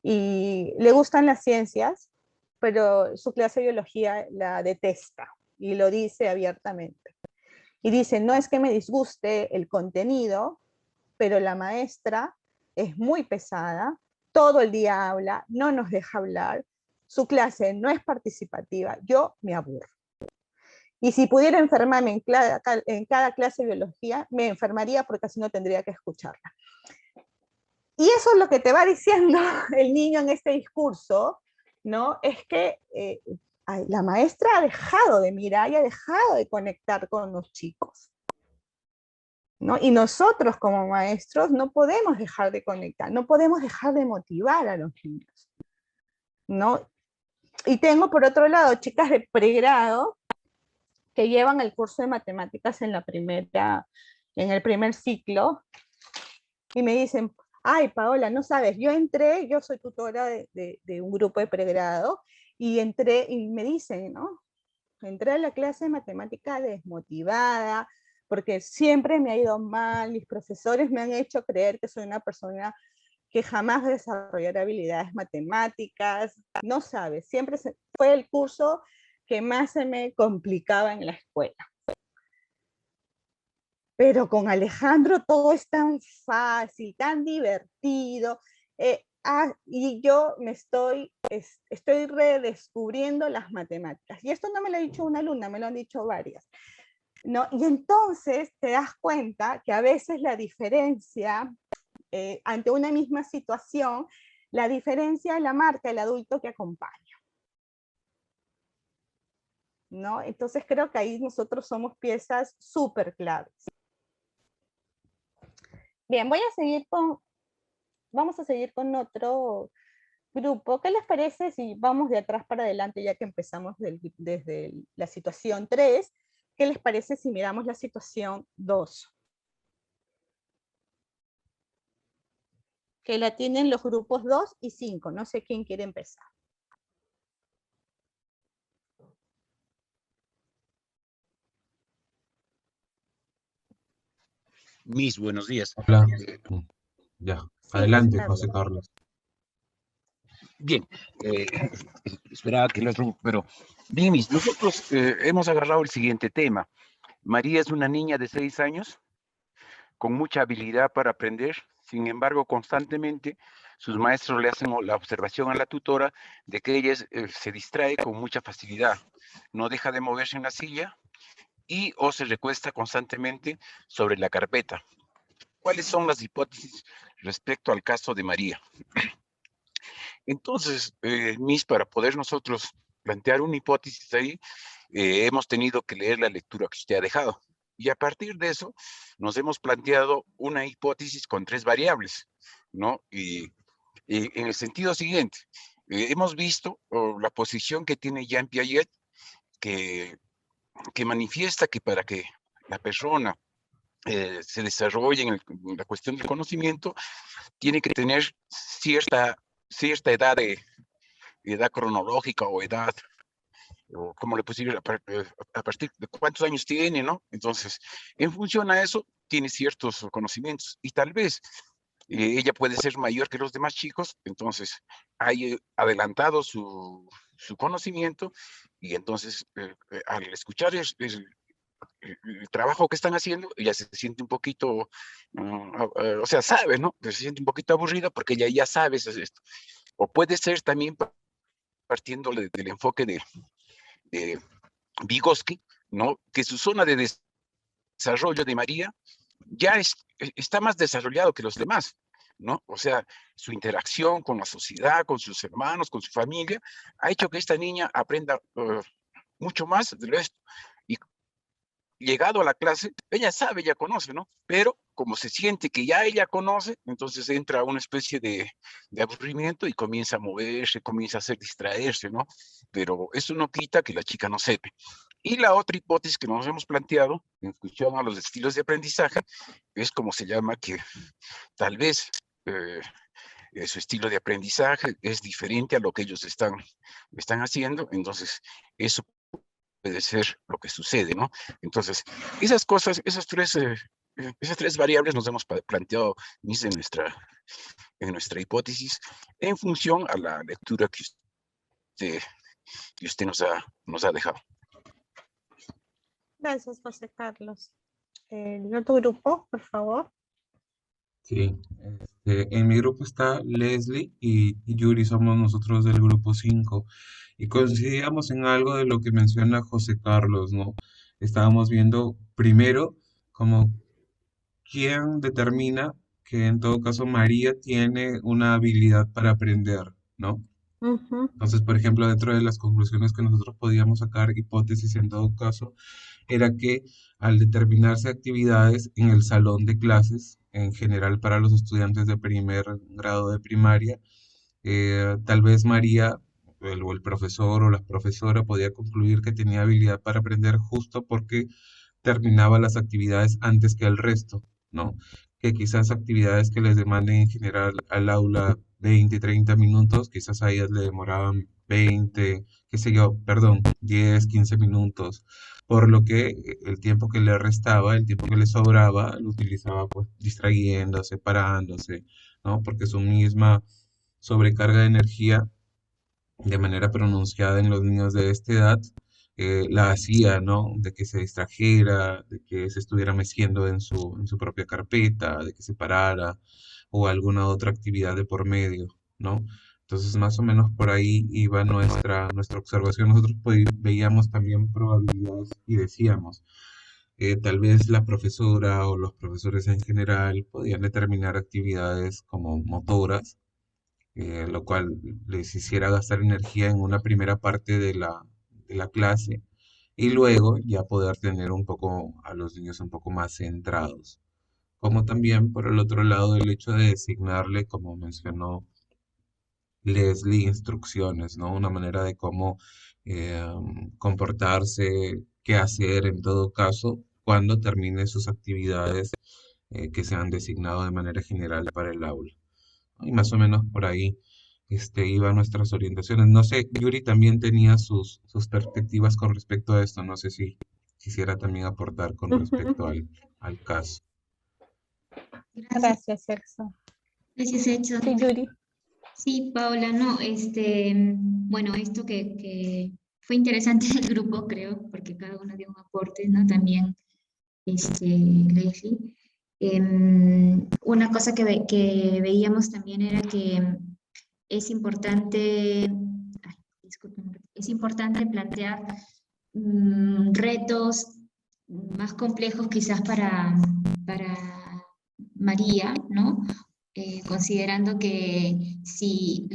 Y le gustan las ciencias, pero su clase de biología la detesta y lo dice abiertamente. Y dice, no es que me disguste el contenido, pero la maestra es muy pesada, todo el día habla, no nos deja hablar, su clase no es participativa, yo me aburro. Y si pudiera enfermarme en cada clase de biología, me enfermaría porque así no tendría que escucharla. Y eso es lo que te va diciendo el niño en este discurso, ¿no? Es que la maestra ha dejado de mirar y ha dejado de conectar con los chicos, ¿no? Y nosotros como maestros no podemos dejar de conectar, no podemos dejar de motivar a los niños, ¿no? Y tengo por otro lado chicas de pregrado que llevan el curso de matemáticas en el primer ciclo y me dicen, ay Paola, no sabes, yo soy tutora de un grupo de pregrado y entré y me dicen, ¿no? Entré a la clase de matemática desmotivada, porque siempre me ha ido mal, mis profesores me han hecho creer que soy una persona que jamás va a desarrollar habilidades matemáticas, no sabes, siempre fue el curso que más se me complicaba en la escuela. Pero con Alejandro todo es tan fácil, tan divertido, y yo estoy redescubriendo las matemáticas. Y esto no me lo ha dicho una alumna, me lo han dicho varias, ¿no? Y entonces te das cuenta que a veces la diferencia, ante una misma situación, la diferencia la marca el adulto que acompaña, ¿no? Entonces creo que ahí nosotros somos piezas súper claves. Bien, vamos a seguir con grupo, ¿qué les parece si vamos de atrás para adelante, ya que empezamos desde la situación 3? ¿Qué les parece si miramos la situación 2? Que la tienen los grupos 2 y 5. No sé quién quiere empezar. Miss, buenos días. Hola. Ya, Sí, adelante, Carlos. José Carlos. Bien, esperaba que lo otro, pero bien, Miss, nosotros hemos agarrado el siguiente tema. María es una niña de 6 años con mucha habilidad para aprender. Sin embargo, constantemente sus maestros le hacen la observación a la tutora de que ella se distrae con mucha facilidad. No deja de moverse en la silla y o se recuesta constantemente sobre la carpeta. ¿Cuáles son las hipótesis respecto al caso de María? Entonces, Miss, para poder nosotros plantear una hipótesis ahí, hemos tenido que leer la lectura que usted ha dejado. Y a partir de eso, nos hemos planteado una hipótesis con 3 variables, ¿no? Y en el sentido siguiente, hemos visto la posición que tiene Jean Piaget, que manifiesta que para que la persona se desarrolle en la cuestión del conocimiento, tiene que tener cierta edad cronológica o edad, o cómo le puedo decir, a partir de cuántos años tiene, ¿no? Entonces, en función a eso, tiene ciertos conocimientos y tal vez ella puede ser mayor que los demás chicos, entonces hay adelantado su conocimiento y entonces al escuchar el trabajo que están haciendo, ella se siente un poquito, o sea, sabe, ¿no? Se siente un poquito aburrida porque ella ya sabe eso, esto. O puede ser también partiendo del enfoque de Vygotsky, ¿no? Que su zona de desarrollo de María ya está más desarrollado que los demás, ¿no? O sea, su interacción con la sociedad, con sus hermanos, con su familia, ha hecho que esta niña aprenda mucho más del resto. Y llegado a la clase, ella sabe, ella conoce, ¿no? Pero como se siente que ya ella conoce, entonces entra una especie de aburrimiento y comienza a moverse, comienza a hacer distraerse, ¿no? Pero eso no quita que la chica no sepa. Y la otra hipótesis que nos hemos planteado en función a los estilos de aprendizaje es como se llama que tal vez su estilo de aprendizaje es diferente a lo que ellos están haciendo, entonces eso puede ser lo que sucede, ¿no? Entonces, esas cosas, esas tres variables nos hemos planteado en nuestra hipótesis en función a la lectura que usted nos ha dejado. Gracias, José Carlos. El otro grupo, por favor. Sí, en mi grupo está Leslie y Yuri, somos nosotros del grupo 5 y coincidíamos en algo de lo que menciona José Carlos, ¿no? Estábamos viendo primero como quién determina que en todo caso María tiene una habilidad para aprender, ¿no? Entonces, por ejemplo, dentro de las conclusiones que nosotros podíamos sacar, hipótesis en todo caso, era que al determinarse actividades en el salón de clases, en general para los estudiantes de primer grado de primaria, tal vez María, o el profesor o la profesora podía concluir que tenía habilidad para aprender justo porque terminaba las actividades antes que el resto, ¿no? Que quizás actividades que les demanden en general al aula 20, 30 minutos, quizás a ellas le demoraban 20, qué sé yo, perdón, 10, 15 minutos, por lo que el tiempo que le restaba, el tiempo que le sobraba, lo utilizaba pues distrayéndose, parándose, ¿no? Porque su misma sobrecarga de energía de manera pronunciada en los niños de esta edad, la hacía, ¿no? De que se distrajera, de que se estuviera meciendo en su propia carpeta, de que se parara o alguna otra actividad de por medio, ¿no? Entonces, más o menos por ahí iba nuestra observación. Nosotros veíamos también probabilidades y decíamos, tal vez la profesora o los profesores en general podían determinar actividades como motoras, lo cual les hiciera gastar energía en una primera parte de la clase y luego ya poder tener un poco a los niños un poco más centrados. Como también por el otro lado el hecho de designarle, como mencionó Leslie instrucciones, ¿no? Una manera de cómo eh, comportarse, qué hacer en todo caso cuando termine sus actividades que se han designado de manera general para el aula. Y más o menos por ahí iban nuestras orientaciones. No sé, Yuri también tenía sus perspectivas con respecto a esto. No sé si quisiera también aportar con respecto al caso. Gracias, Gracias, Celso. gracias, Edson. Sí, Yuri. Sí, Paula, no, bueno, esto que fue interesante el grupo, creo, porque cada uno dio un aporte, ¿no? También, Leslie. Una cosa que veíamos también era que es importante, ay, disculpen, es importante plantear retos más complejos quizás para María, ¿no? Considerando que si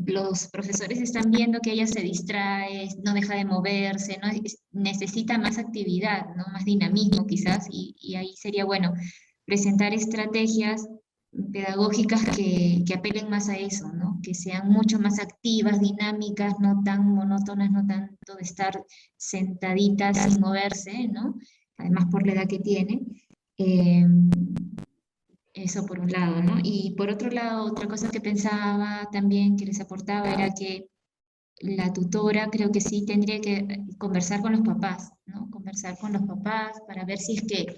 los profesores están viendo que ella se distrae, no deja de moverse, ¿no? Necesita más actividad, ¿no? Más dinamismo quizás, y ahí sería bueno presentar estrategias pedagógicas que apelen más a eso, ¿no? Que sean mucho más activas, dinámicas, no tan monótonas, no tanto de estar sentaditas sin moverse, ¿no? Además por la edad que tiene. Eh, Eso por un lado, ¿no? Y por otro lado, otra cosa que pensaba también que les aportaba era que la tutora creo que sí tendría que conversar con los papás, ¿no? Conversar con los papás para ver si es que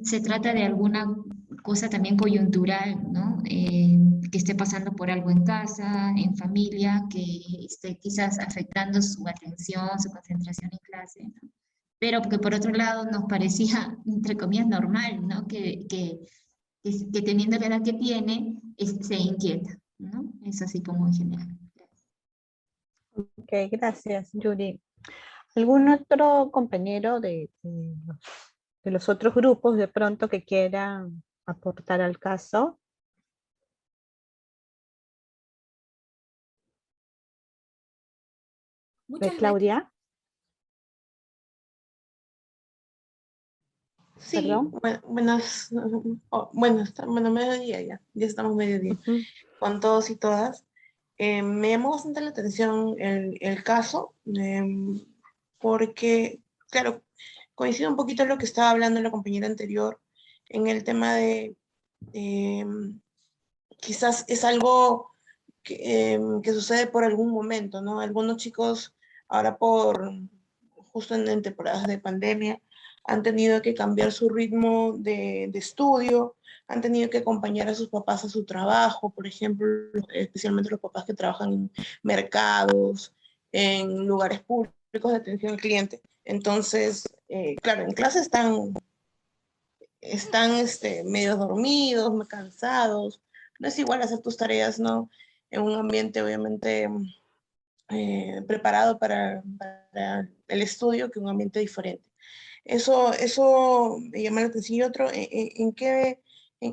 se trata de alguna cosa también coyuntural, ¿no? Que esté pasando por algo en casa, en familia, que esté quizás afectando su atención, su concentración en clase, ¿no? Pero que por otro lado nos parecía, entre comillas, normal, ¿no? Que teniendo la edad que tiene, se inquieta, ¿no? Es así como en general. Ok, gracias, Yuri. ¿Algún otro compañero de los otros grupos de pronto que quieran aportar al caso? Muchas gracias. Claudia, Sí, perdón. bueno, mediodía ya estamos mediodía, Ujú. con todos y todas. Me llamó bastante la atención el caso, porque, claro, coincido un poquito en lo que estaba hablando la compañera anterior, en el tema de, quizás es algo que sucede por algún momento, ¿no? Algunos chicos, ahora justo en temporadas de pandemia, han tenido que cambiar su ritmo de estudio, han tenido que acompañar a sus papás a su trabajo, por ejemplo, especialmente los papás que trabajan en mercados, en lugares públicos de atención al cliente. Entonces, claro, en clase están medio dormidos, muy cansados. No es igual hacer tus tareas, ¿no? En un ambiente obviamente preparado para el estudio que un ambiente diferente. Eso me llama la atención. Y otro,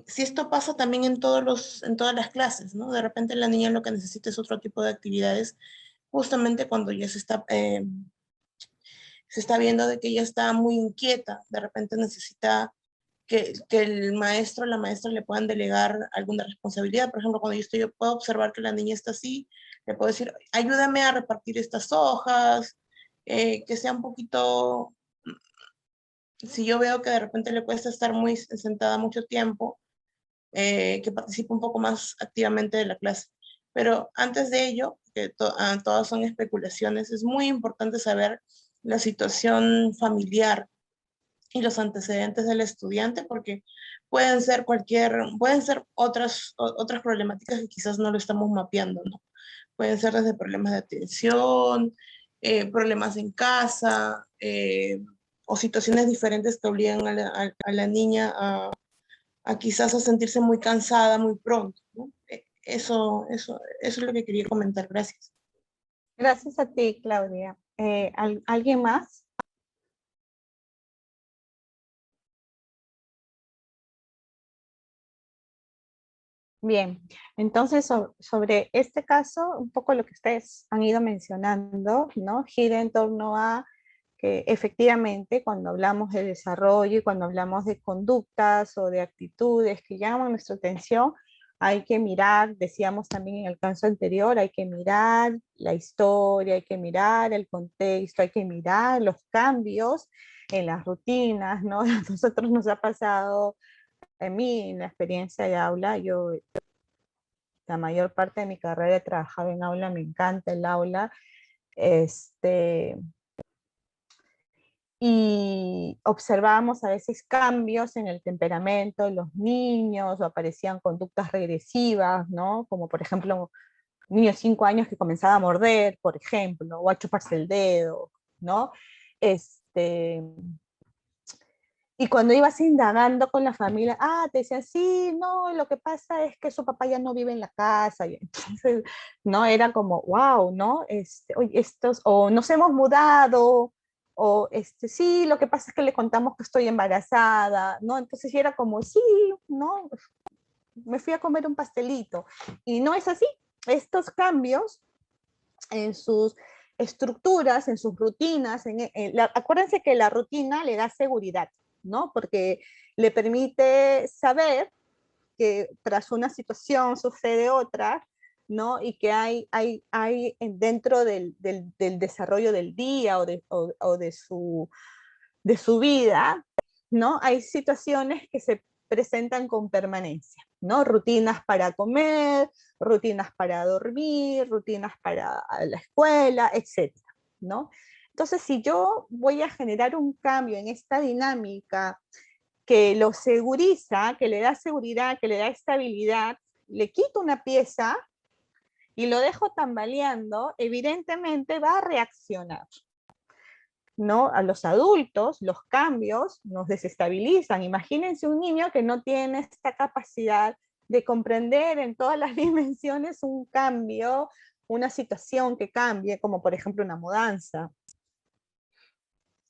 si esto pasa también en todas las clases, ¿no? De repente la niña lo que necesita es otro tipo de actividades, justamente cuando ya se está viendo de que ella está muy inquieta, de repente necesita que el maestro o la maestra le puedan delegar alguna responsabilidad. Por ejemplo, cuando yo puedo observar que la niña está así, le puedo decir, ayúdame a repartir estas hojas, que sea un poquito, si yo veo que de repente le cuesta estar muy sentada mucho tiempo, que participe un poco más activamente de la clase. Pero antes de ello, que todas son especulaciones, es muy importante saber la situación familiar y los antecedentes del estudiante, porque pueden ser otras problemáticas que quizás no lo estamos mapeando, ¿no? Pueden ser desde problemas de atención, problemas en casa, o situaciones diferentes que obligan a la niña a quizás a sentirse muy cansada muy pronto, ¿no? Eso es lo que quería comentar. Gracias. Gracias a ti, Claudia. ¿Alguien más? Bien, entonces sobre este caso, un poco lo que ustedes han ido mencionando, ¿no? Gira en torno a que efectivamente cuando hablamos de desarrollo y cuando hablamos de conductas o de actitudes que llaman nuestra atención, hay que mirar, decíamos también en el caso anterior, hay que mirar la historia, hay que mirar el contexto, hay que mirar los cambios en las rutinas, ¿no? A nosotros nos ha pasado, en mí, en la experiencia de aula, yo la mayor parte de mi carrera he trabajado en aula, me encanta el aula, y observábamos a veces cambios en el temperamento de los niños, o aparecían conductas regresivas, ¿no? Como por ejemplo, un niño de 5 años que comenzaba a morder, por ejemplo, o a chuparse el dedo, ¿no? Y cuando ibas indagando con la familia, te decían, sí, no, lo que pasa es que su papá ya no vive en la casa, y entonces, no, era como, wow, ¿no? Oye, o nos hemos mudado, o sí, lo que pasa es que le contamos que estoy embarazada, ¿no? Entonces era como, sí, ¿no? Me fui a comer un pastelito, y no es así. Estos cambios en sus estructuras, en sus rutinas, acuérdense que la rutina le da seguridad, ¿no? Porque le permite saber que tras una situación sucede otra, ¿no? Y que hay dentro del desarrollo del día o de su vida, ¿no? Hay situaciones que se presentan con permanencia, ¿no? Rutinas para comer, rutinas para dormir, rutinas para la escuela, etcétera, ¿no? Entonces, si yo voy a generar un cambio en esta dinámica que lo seguriza, que le da seguridad, que le da estabilidad, le quito una pieza y lo dejo tambaleando, evidentemente va a reaccionar, ¿no? A los adultos, los cambios nos desestabilizan. Imagínense un niño que no tiene esta capacidad de comprender en todas las dimensiones un cambio, una situación que cambie, como por ejemplo una mudanza,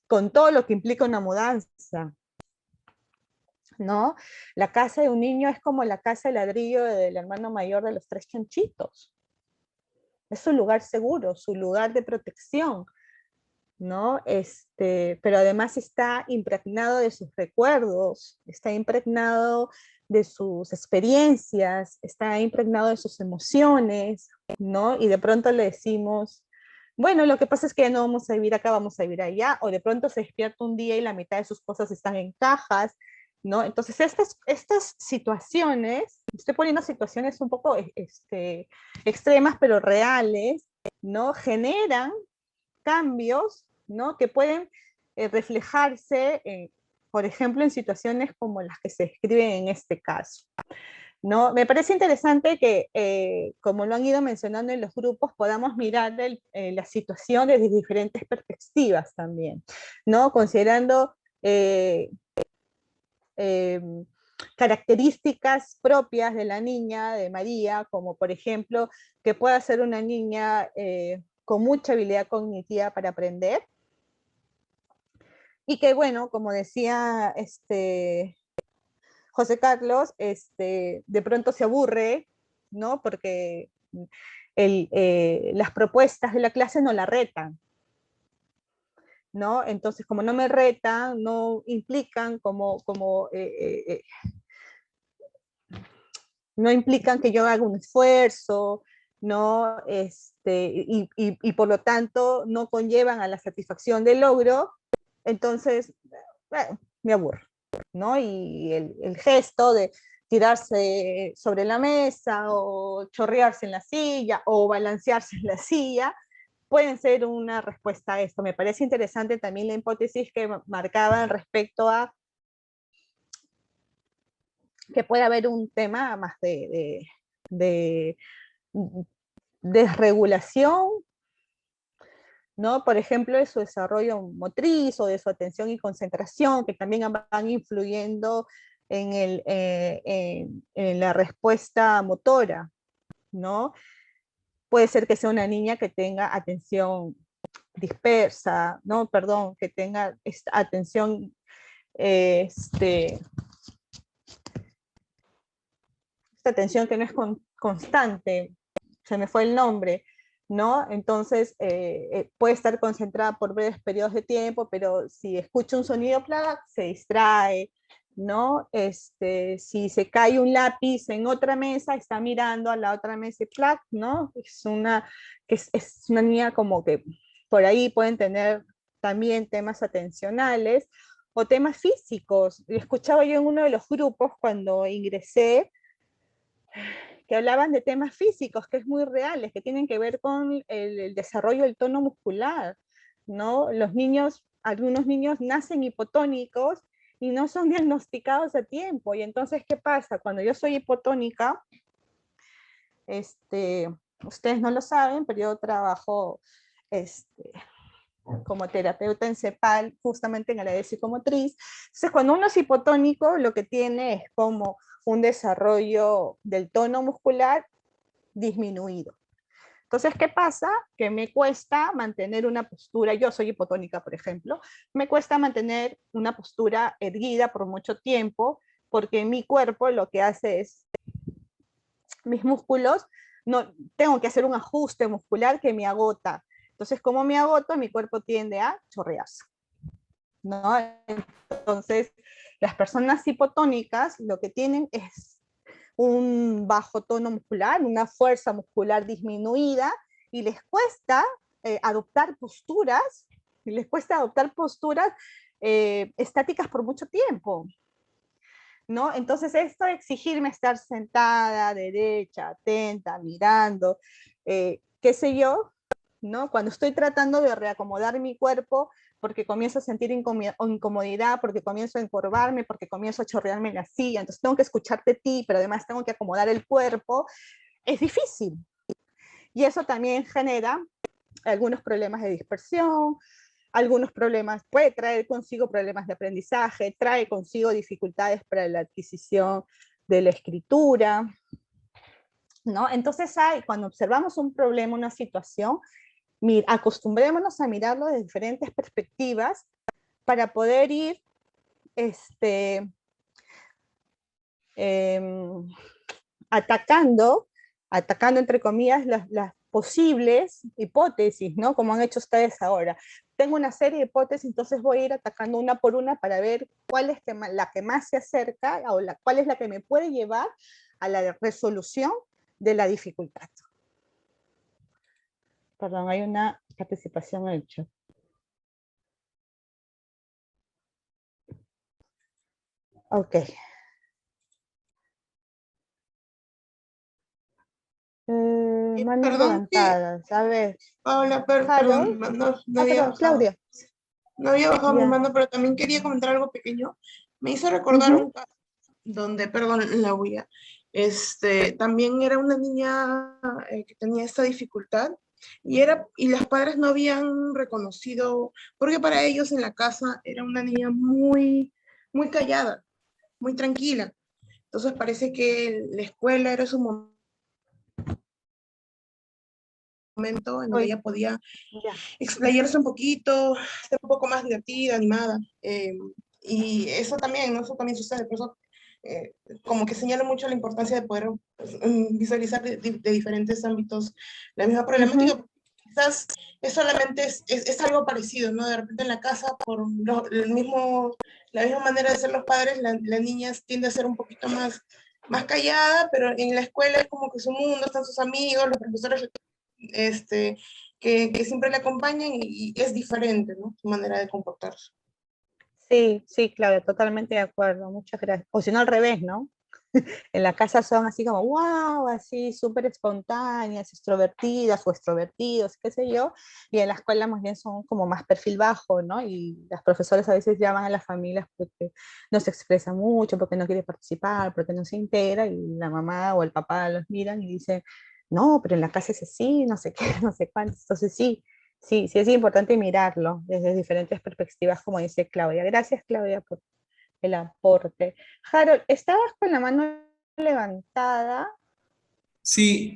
con todo lo que implica una mudanza, ¿no? La casa de un niño es como la casa de ladrillo del hermano mayor de los 3 chanchitos. Es su lugar seguro, su lugar de protección, ¿no? Pero además está impregnado de sus recuerdos, está impregnado de sus experiencias, está impregnado de sus emociones, ¿no? Y de pronto le decimos, bueno, lo que pasa es que ya no vamos a vivir acá, vamos a vivir allá, o de pronto se despierta un día y la mitad de sus cosas están en cajas, ¿no? Entonces estas situaciones, estoy poniendo situaciones un poco extremas pero reales, ¿no? Generan cambios, ¿no? Que pueden reflejarse, por ejemplo, en situaciones como las que se escriben en este caso, ¿no? Me parece interesante que, como lo han ido mencionando en los grupos, podamos mirar la situación desde diferentes perspectivas también, ¿no? Considerando características propias de la niña, de María, como por ejemplo, que pueda ser una niña con mucha habilidad cognitiva para aprender, y que bueno, como decía José Carlos, de pronto se aburre, ¿no? Porque las propuestas de la clase no la retan, ¿no? Entonces, como no me retan, no implican no implican que yo haga un esfuerzo, ¿no? Y por lo tanto no conllevan a la satisfacción del logro, entonces, bueno, me aburro, ¿no? Y el gesto de tirarse sobre la mesa, o chorrearse en la silla, o balancearse en la silla, pueden ser una respuesta a esto. Me parece interesante también la hipótesis que marcaban respecto a que puede haber un tema más de desregulación, ¿no? Por ejemplo, de su desarrollo motriz o de su atención y concentración, que también van influyendo en la respuesta motora, ¿no? Puede ser que sea una niña que tenga atención dispersa, ¿no? Perdón, que tenga esta atención, esta atención que no es constante, se me fue el nombre, ¿no? Entonces, puede estar concentrada por breves periodos de tiempo, pero si escucha un sonido, se distrae, ¿no? Si se cae un lápiz en otra mesa, está mirando a la otra mesa y ¡plac!, ¿no? Es una niña como que por ahí pueden tener también temas atencionales o temas físicos. Escuchaba yo en uno de los grupos cuando ingresé que hablaban de temas físicos, que es muy reales, que tienen que ver con el desarrollo del tono muscular, ¿no? Algunos niños nacen hipotónicos y no son diagnosticados a tiempo. Y entonces, ¿qué pasa? Cuando yo soy hipotónica, ustedes no lo saben, pero yo trabajo como terapeuta en CEPAL, justamente en el área de psicomotriz. Entonces, cuando uno es hipotónico, lo que tiene es como un desarrollo del tono muscular disminuido. Entonces, ¿qué pasa? Que me cuesta mantener una postura, yo soy hipotónica, por ejemplo, me cuesta mantener una postura erguida por mucho tiempo, porque mi cuerpo lo que hace es, mis músculos, no, tengo que hacer un ajuste muscular que me agota. Entonces, como me agoto, mi cuerpo tiende a chorrearse, ¿no? Entonces, las personas hipotónicas lo que tienen es un bajo tono muscular, una fuerza muscular disminuida, y les cuesta adoptar posturas, estáticas por mucho tiempo, ¿no? Entonces esto de exigirme estar sentada, derecha, atenta, mirando, qué sé yo, ¿no? Cuando estoy tratando de reacomodar mi cuerpo, porque comienzo a sentir incomodidad, porque comienzo a encorvarme, porque comienzo a chorrearme en la silla, entonces tengo que escucharte a ti, pero además tengo que acomodar el cuerpo, es difícil. Y eso también genera algunos problemas de dispersión, algunos problemas, puede traer consigo problemas de aprendizaje, trae consigo dificultades para la adquisición de la escritura, ¿no? Entonces cuando observamos un problema, una situación, acostumbrémonos a mirarlo de diferentes perspectivas para poder ir atacando entre comillas las posibles hipótesis, ¿no? Como han hecho ustedes ahora. Tengo una serie de hipótesis, entonces voy a ir atacando una por una para ver cuál es la que más se acerca o cuál es la que me puede llevar a la resolución de la dificultad. Perdón, hay una participación en el chat. Ok. Manos levantadas, a ver. Paola, perdón, no había bajado. Claudia. No había bajado mi mano, pero también quería comentar algo pequeño. Me hizo recordar un caso donde, perdón, la huella, también era una niña que tenía esta dificultad y las padres no habían reconocido, porque para ellos en la casa era una niña muy, muy callada, muy tranquila. Entonces parece que la escuela era su momento en donde ella podía explayarse un poquito, ser un poco más divertida, animada. Y eso también, ¿no? Eso también sucede. Por eso, como que señala mucho la importancia de poder visualizar de diferentes ámbitos la misma problemática. Quizás solamente es algo parecido, ¿no? De repente en la casa, por la misma manera de ser los padres, la niña tiende a ser un poquito más callada, pero en la escuela es como que su mundo, están sus amigos, los profesores que siempre le acompañan y es diferente, ¿no? Su manera de comportarse. Sí, Claudia, totalmente de acuerdo, muchas gracias. O si no al revés, ¿no? En la casa son así como, wow, así súper espontáneas, extrovertidas o extrovertidos, qué sé yo, y en la escuela más bien son como más perfil bajo, ¿no? Y las profesoras a veces llaman a las familias porque no se expresa mucho, porque no quiere participar, porque no se integra, y la mamá o el papá los miran y dicen, no, pero en la casa es así, no sé qué, no sé cuánto. Entonces sí es importante mirarlo desde diferentes perspectivas, como dice Claudia. Gracias, Claudia, por el aporte. Harold, ¿estabas con la mano levantada? Sí,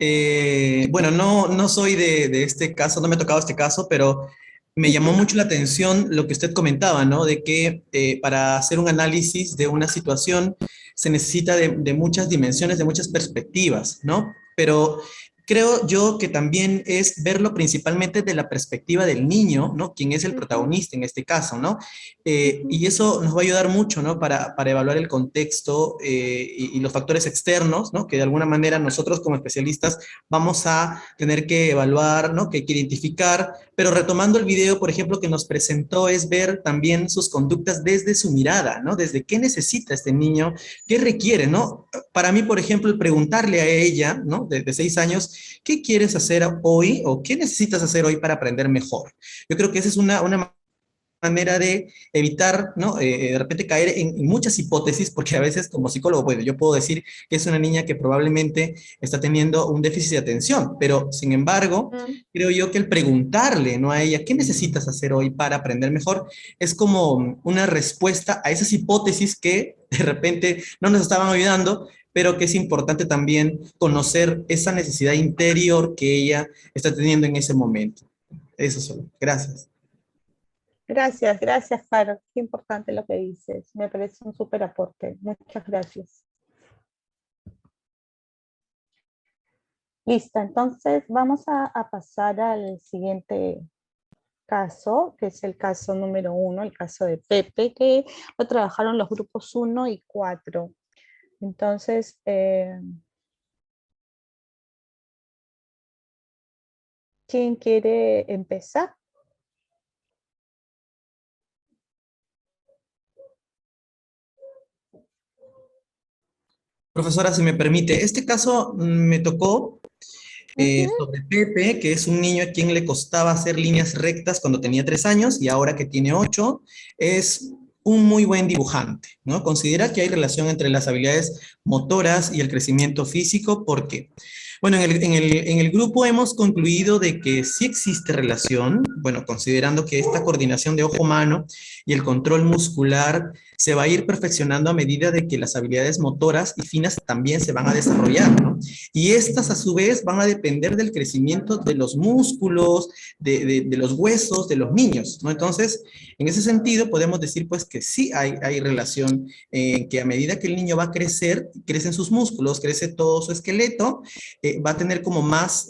bueno, no soy de este caso, no me ha tocado este caso, pero me llamó mucho la atención lo que usted comentaba, ¿no? De que para hacer un análisis de una situación se necesita de muchas dimensiones, de muchas perspectivas, ¿no? Pero creo yo que también es verlo principalmente de la perspectiva del niño, ¿no? Quien es el protagonista en este caso, ¿no? Y eso nos va a ayudar mucho, ¿no? Para evaluar el contexto y los factores externos, ¿no? Que de alguna manera nosotros como especialistas vamos a tener que evaluar, ¿no? Que hay que identificar, pero retomando el video, por ejemplo, que nos presentó, es ver también sus conductas desde su mirada, ¿no? Desde qué necesita este niño, qué requiere, ¿no? Para mí, por ejemplo, el preguntarle a ella, ¿no? De 6 años, ¿qué quieres hacer hoy o qué necesitas hacer hoy para aprender mejor? Yo creo que esa es una manera de evitar, ¿no? De repente caer en muchas hipótesis, porque a veces como psicólogo, bueno, yo puedo decir que es una niña que probablemente está teniendo un déficit de atención, pero sin embargo, creo yo que el preguntarle, ¿no? A ella, ¿qué necesitas hacer hoy para aprender mejor? Es como una respuesta a esas hipótesis que de repente no nos estaban ayudando, pero que es importante también conocer esa necesidad interior que ella está teniendo en ese momento. Eso solo. Gracias. Gracias, gracias, Caro. Qué importante lo que dices. Me parece un súper aporte. Muchas gracias. Listo, entonces vamos a pasar al siguiente caso, que es el caso número 1, el caso de Pepe, que lo trabajaron los grupos 1 y 4. Entonces, ¿quién quiere empezar? Profesora, si me permite, este caso me tocó sobre Pepe, que es un niño a quien le costaba hacer líneas rectas cuando tenía 3 años y ahora que tiene 8, es un muy buen dibujante, ¿no? Considera que hay relación entre las habilidades motoras y el crecimiento físico, porque, bueno, en el grupo hemos concluido de que sí existe relación, bueno, considerando que esta coordinación de ojo-mano y el control muscular se va a ir perfeccionando a medida de que las habilidades motoras y finas también se van a desarrollar, ¿no? Y estas a su vez van a depender del crecimiento de los músculos, de los huesos de los niños, ¿no? Entonces, en ese sentido podemos decir pues que sí hay relación, que a medida que el niño va a crecer, crecen sus músculos, crece todo su esqueleto, va a tener como más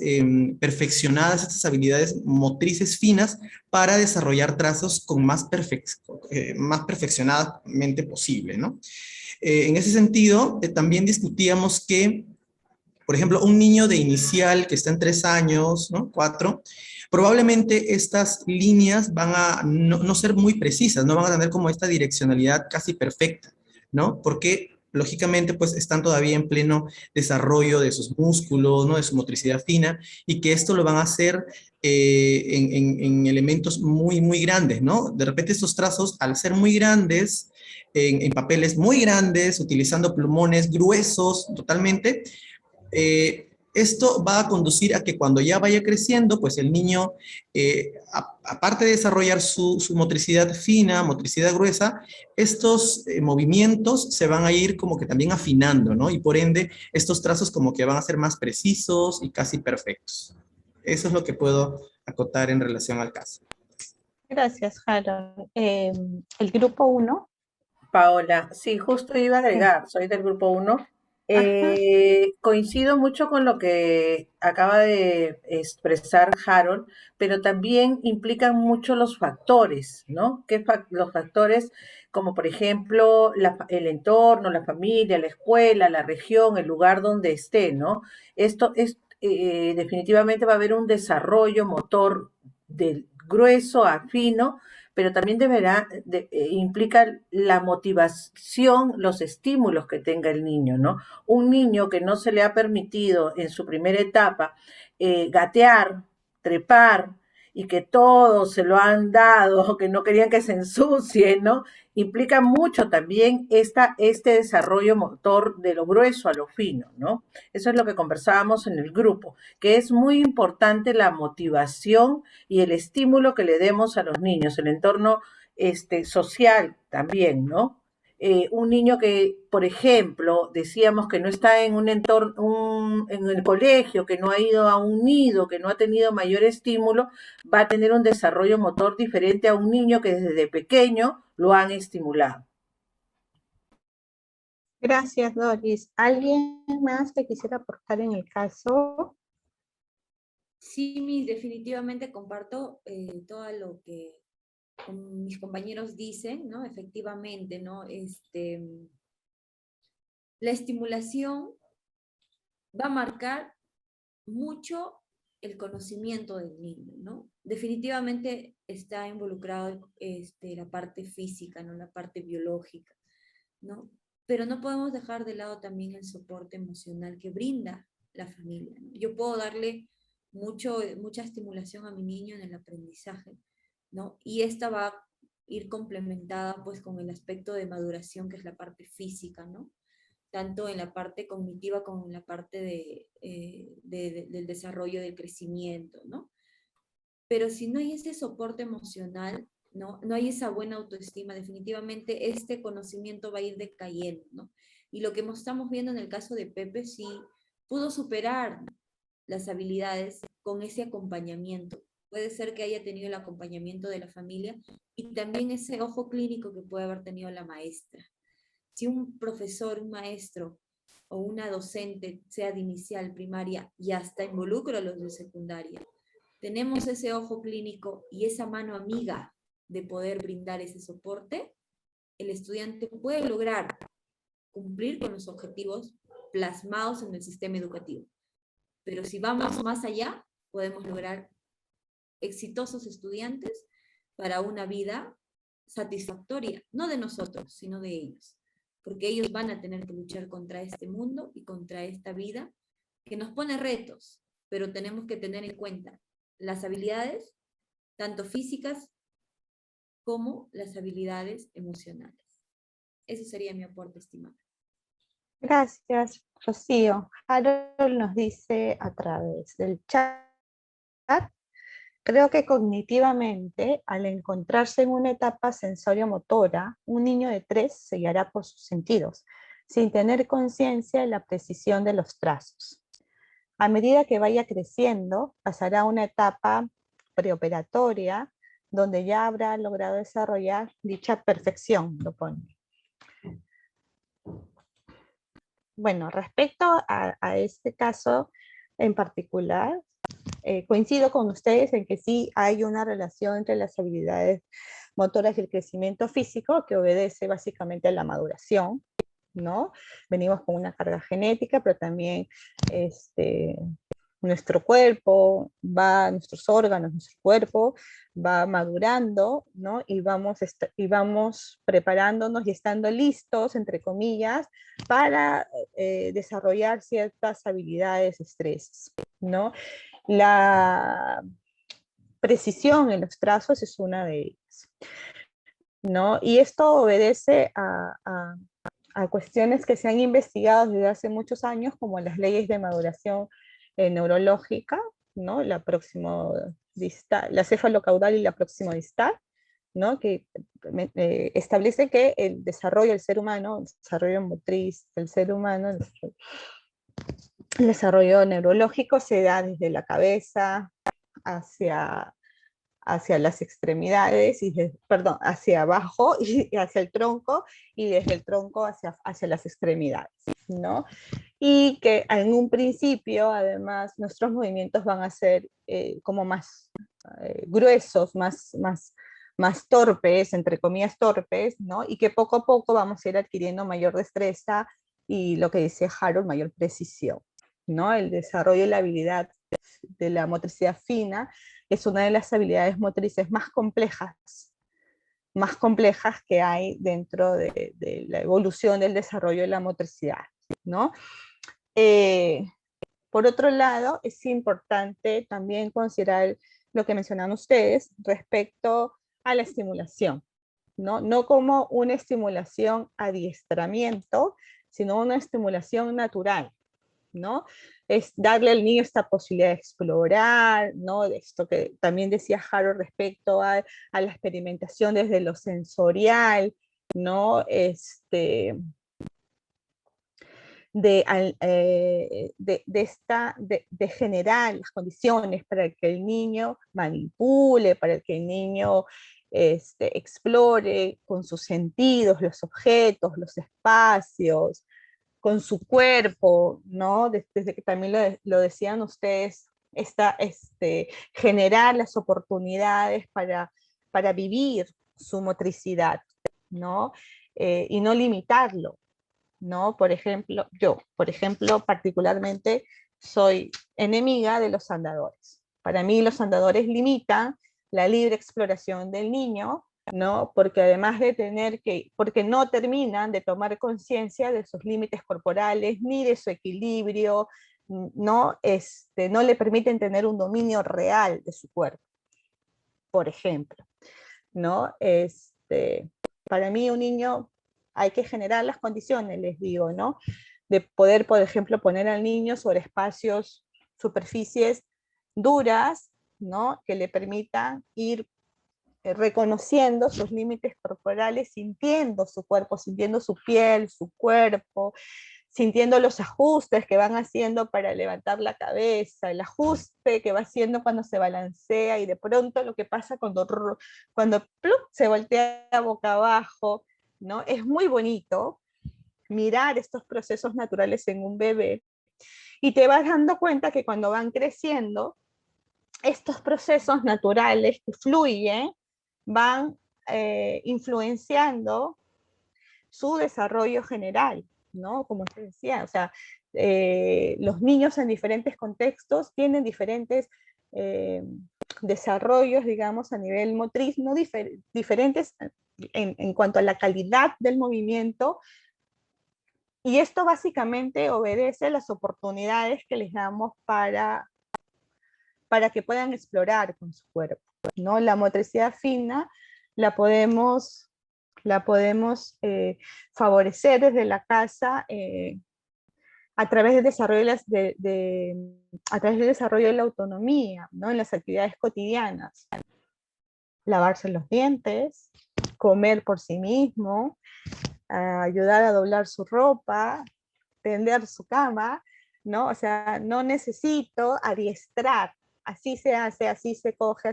perfeccionadas estas habilidades motrices finas para desarrollar trazos con más perfeccionadamente posible, ¿no? En ese sentido, también discutíamos que, por ejemplo, un niño de inicial que está en 3 años, ¿no? 4, probablemente estas líneas van a no ser muy precisas, no van a tener como esta direccionalidad casi perfecta, ¿no? Porque lógicamente pues están todavía en pleno desarrollo de sus músculos, ¿no? De su motricidad fina, y que esto lo van a hacer en elementos muy, muy grandes, ¿no? De repente estos trazos, al ser muy grandes, en papeles muy grandes, utilizando plumones gruesos totalmente, esto va a conducir a que cuando ya vaya creciendo, pues el niño, aparte de desarrollar su motricidad fina, motricidad gruesa, estos movimientos se van a ir como que también afinando, ¿no? Y por ende, estos trazos como que van a ser más precisos y casi perfectos. Eso es lo que puedo acotar en relación al caso. Gracias, Harold. El grupo 1. Paola, sí, justo iba a agregar, soy del grupo 1. Coincido mucho con lo que acaba de expresar Harold, pero también implican mucho los factores, ¿no? Los factores como por ejemplo el entorno, la familia, la escuela, la región, el lugar donde esté, ¿no? Esto es, definitivamente va a haber un desarrollo motor del grueso a fino, pero también implica la motivación, los estímulos que tenga el niño, ¿no? Un niño que no se le ha permitido en su primera etapa gatear, trepar, y que todos se lo han dado, que no querían que se ensucie, ¿no? Implica mucho también este desarrollo motor de lo grueso a lo fino, ¿no? Eso es lo que conversábamos en el grupo, que es muy importante la motivación y el estímulo que le demos a los niños, el entorno social también, ¿no? Un niño que, por ejemplo, decíamos que no está en un entorno, en el colegio, que no ha ido a un nido, que no ha tenido mayor estímulo, va a tener un desarrollo motor diferente a un niño que desde pequeño lo han estimulado. Gracias, Doris. ¿Alguien más que quisiera aportar en el caso? Sí, definitivamente comparto todo lo que mis compañeros dicen, ¿no? Efectivamente, ¿no? La estimulación va a marcar mucho el conocimiento del niño, ¿no? Definitivamente está involucrado la parte física, ¿no? La parte biológica, ¿no? Pero no podemos dejar de lado también el soporte emocional que brinda la familia, ¿no? Yo puedo darle mucha estimulación a mi niño en el aprendizaje, ¿no? Y esta va a ir complementada pues con el aspecto de maduración, que es la parte física, ¿no? Tanto en la parte cognitiva como en la parte del desarrollo, del crecimiento, ¿no? Pero si no hay ese soporte emocional, no hay esa buena autoestima, definitivamente este conocimiento va a ir decayendo, ¿no? Y lo que estamos viendo en el caso de Pepe, sí pudo superar las habilidades con ese acompañamiento. Puede ser que haya tenido el acompañamiento de la familia y también ese ojo clínico que puede haber tenido la maestra. Si un profesor, un maestro o una docente, sea de inicial, primaria y hasta involucra a los de secundaria, tenemos ese ojo clínico y esa mano amiga de poder brindar ese soporte, el estudiante puede lograr cumplir con los objetivos plasmados en el sistema educativo. Pero si vamos más allá, podemos lograr exitosos estudiantes para una vida satisfactoria, no de nosotros, sino de ellos. Porque ellos van a tener que luchar contra este mundo y contra esta vida que nos pone retos, pero tenemos que tener en cuenta las habilidades, tanto físicas como las habilidades emocionales. Ese sería mi aporte, estimada. Gracias, Rocío. Harold nos dice a través del chat: creo que cognitivamente, al encontrarse en una etapa sensorio-motora, un niño de 3 se guiará por sus sentidos, sin tener conciencia de la precisión de los trazos. A medida que vaya creciendo, pasará a una etapa preoperatoria, donde ya habrá logrado desarrollar dicha perfección, lo pone. Bueno, respecto a este caso en particular, coincido con ustedes en que sí hay una relación entre las habilidades motoras y el crecimiento físico que obedece básicamente a la maduración, ¿no? Venimos con una carga genética, pero también nuestro cuerpo, nuestros órganos, nuestro cuerpo va madurando, ¿no? Y vamos preparándonos y estando listos, entre comillas, para desarrollar ciertas habilidades, destrezas, ¿no? La precisión en los trazos es una de ellas, ¿no? Y esto obedece a cuestiones que se han investigado desde hace muchos años, como las leyes de maduración neurológica, ¿no? La cefalocaudal y la proximodistal, ¿no? Que establece que el desarrollo del ser humano, el desarrollo motriz del ser humano, el desarrollo neurológico se da desde la cabeza hacia las extremidades, hacia abajo y hacia el tronco, y desde el tronco hacia las extremidades, ¿no? Y que en un principio, además, nuestros movimientos van a ser como más gruesos, más torpes, entre comillas torpes, ¿no? Y que poco a poco vamos a ir adquiriendo mayor destreza y, lo que dice Harold, mayor precisión, ¿no? El desarrollo y la habilidad de la motricidad fina es una de las habilidades motrices más complejas que hay dentro de la evolución del desarrollo de la motricidad, ¿no? Por otro lado, es importante también considerar lo que mencionan ustedes respecto a la estimulación, ¿no? No como una estimulación adiestramiento, sino una estimulación natural, ¿no? Es darle al niño esta posibilidad de explorar, ¿no? Esto que también decía Harold respecto a la experimentación desde lo sensorial, ¿no? De generar las condiciones para que el niño manipule, para que el niño explore con sus sentidos los objetos, los espacios, con su cuerpo, ¿no? Desde que también lo decían ustedes generar las oportunidades para vivir su motricidad, ¿no? Y no limitarlo, ¿no? Por ejemplo, yo, particularmente, soy enemiga de los andadores. Para mí los andadores limitan la libre exploración del niño, ¿no? Porque además de porque no terminan de tomar conciencia de sus límites corporales, ni de su equilibrio, no le permiten tener un dominio real de su cuerpo, por ejemplo, ¿no? Para mí un niño hay que generar las condiciones, les digo, ¿no? De poder, por ejemplo, poner al niño sobre superficies duras, ¿no? Que le permitan ir reconociendo sus límites corporales, sintiendo su cuerpo, sintiendo su piel, su cuerpo, sintiendo los ajustes que van haciendo para levantar la cabeza, el ajuste que va haciendo cuando se balancea, y de pronto lo que pasa cuando ¡plup! Se voltea boca abajo, ¿no? Es muy bonito mirar estos procesos naturales en un bebé, y te vas dando cuenta que cuando van creciendo, estos procesos naturales que fluyen van influenciando su desarrollo general, ¿no? Como te decía, o sea, los niños en diferentes contextos tienen diferentes desarrollos, digamos, a nivel motriz, no diferentes en cuanto a la calidad del movimiento, y esto básicamente obedece a las oportunidades que les damos para que puedan explorar con su cuerpo, ¿no? La motricidad fina la podemos favorecer desde la casa a través del desarrollo a través del desarrollo de la autonomía, ¿no? En las actividades cotidianas. Lavarse los dientes, comer por sí mismo, ayudar a doblar su ropa, tender su cama, ¿no? O sea, no necesito adiestrar. Así se hace, así se coge,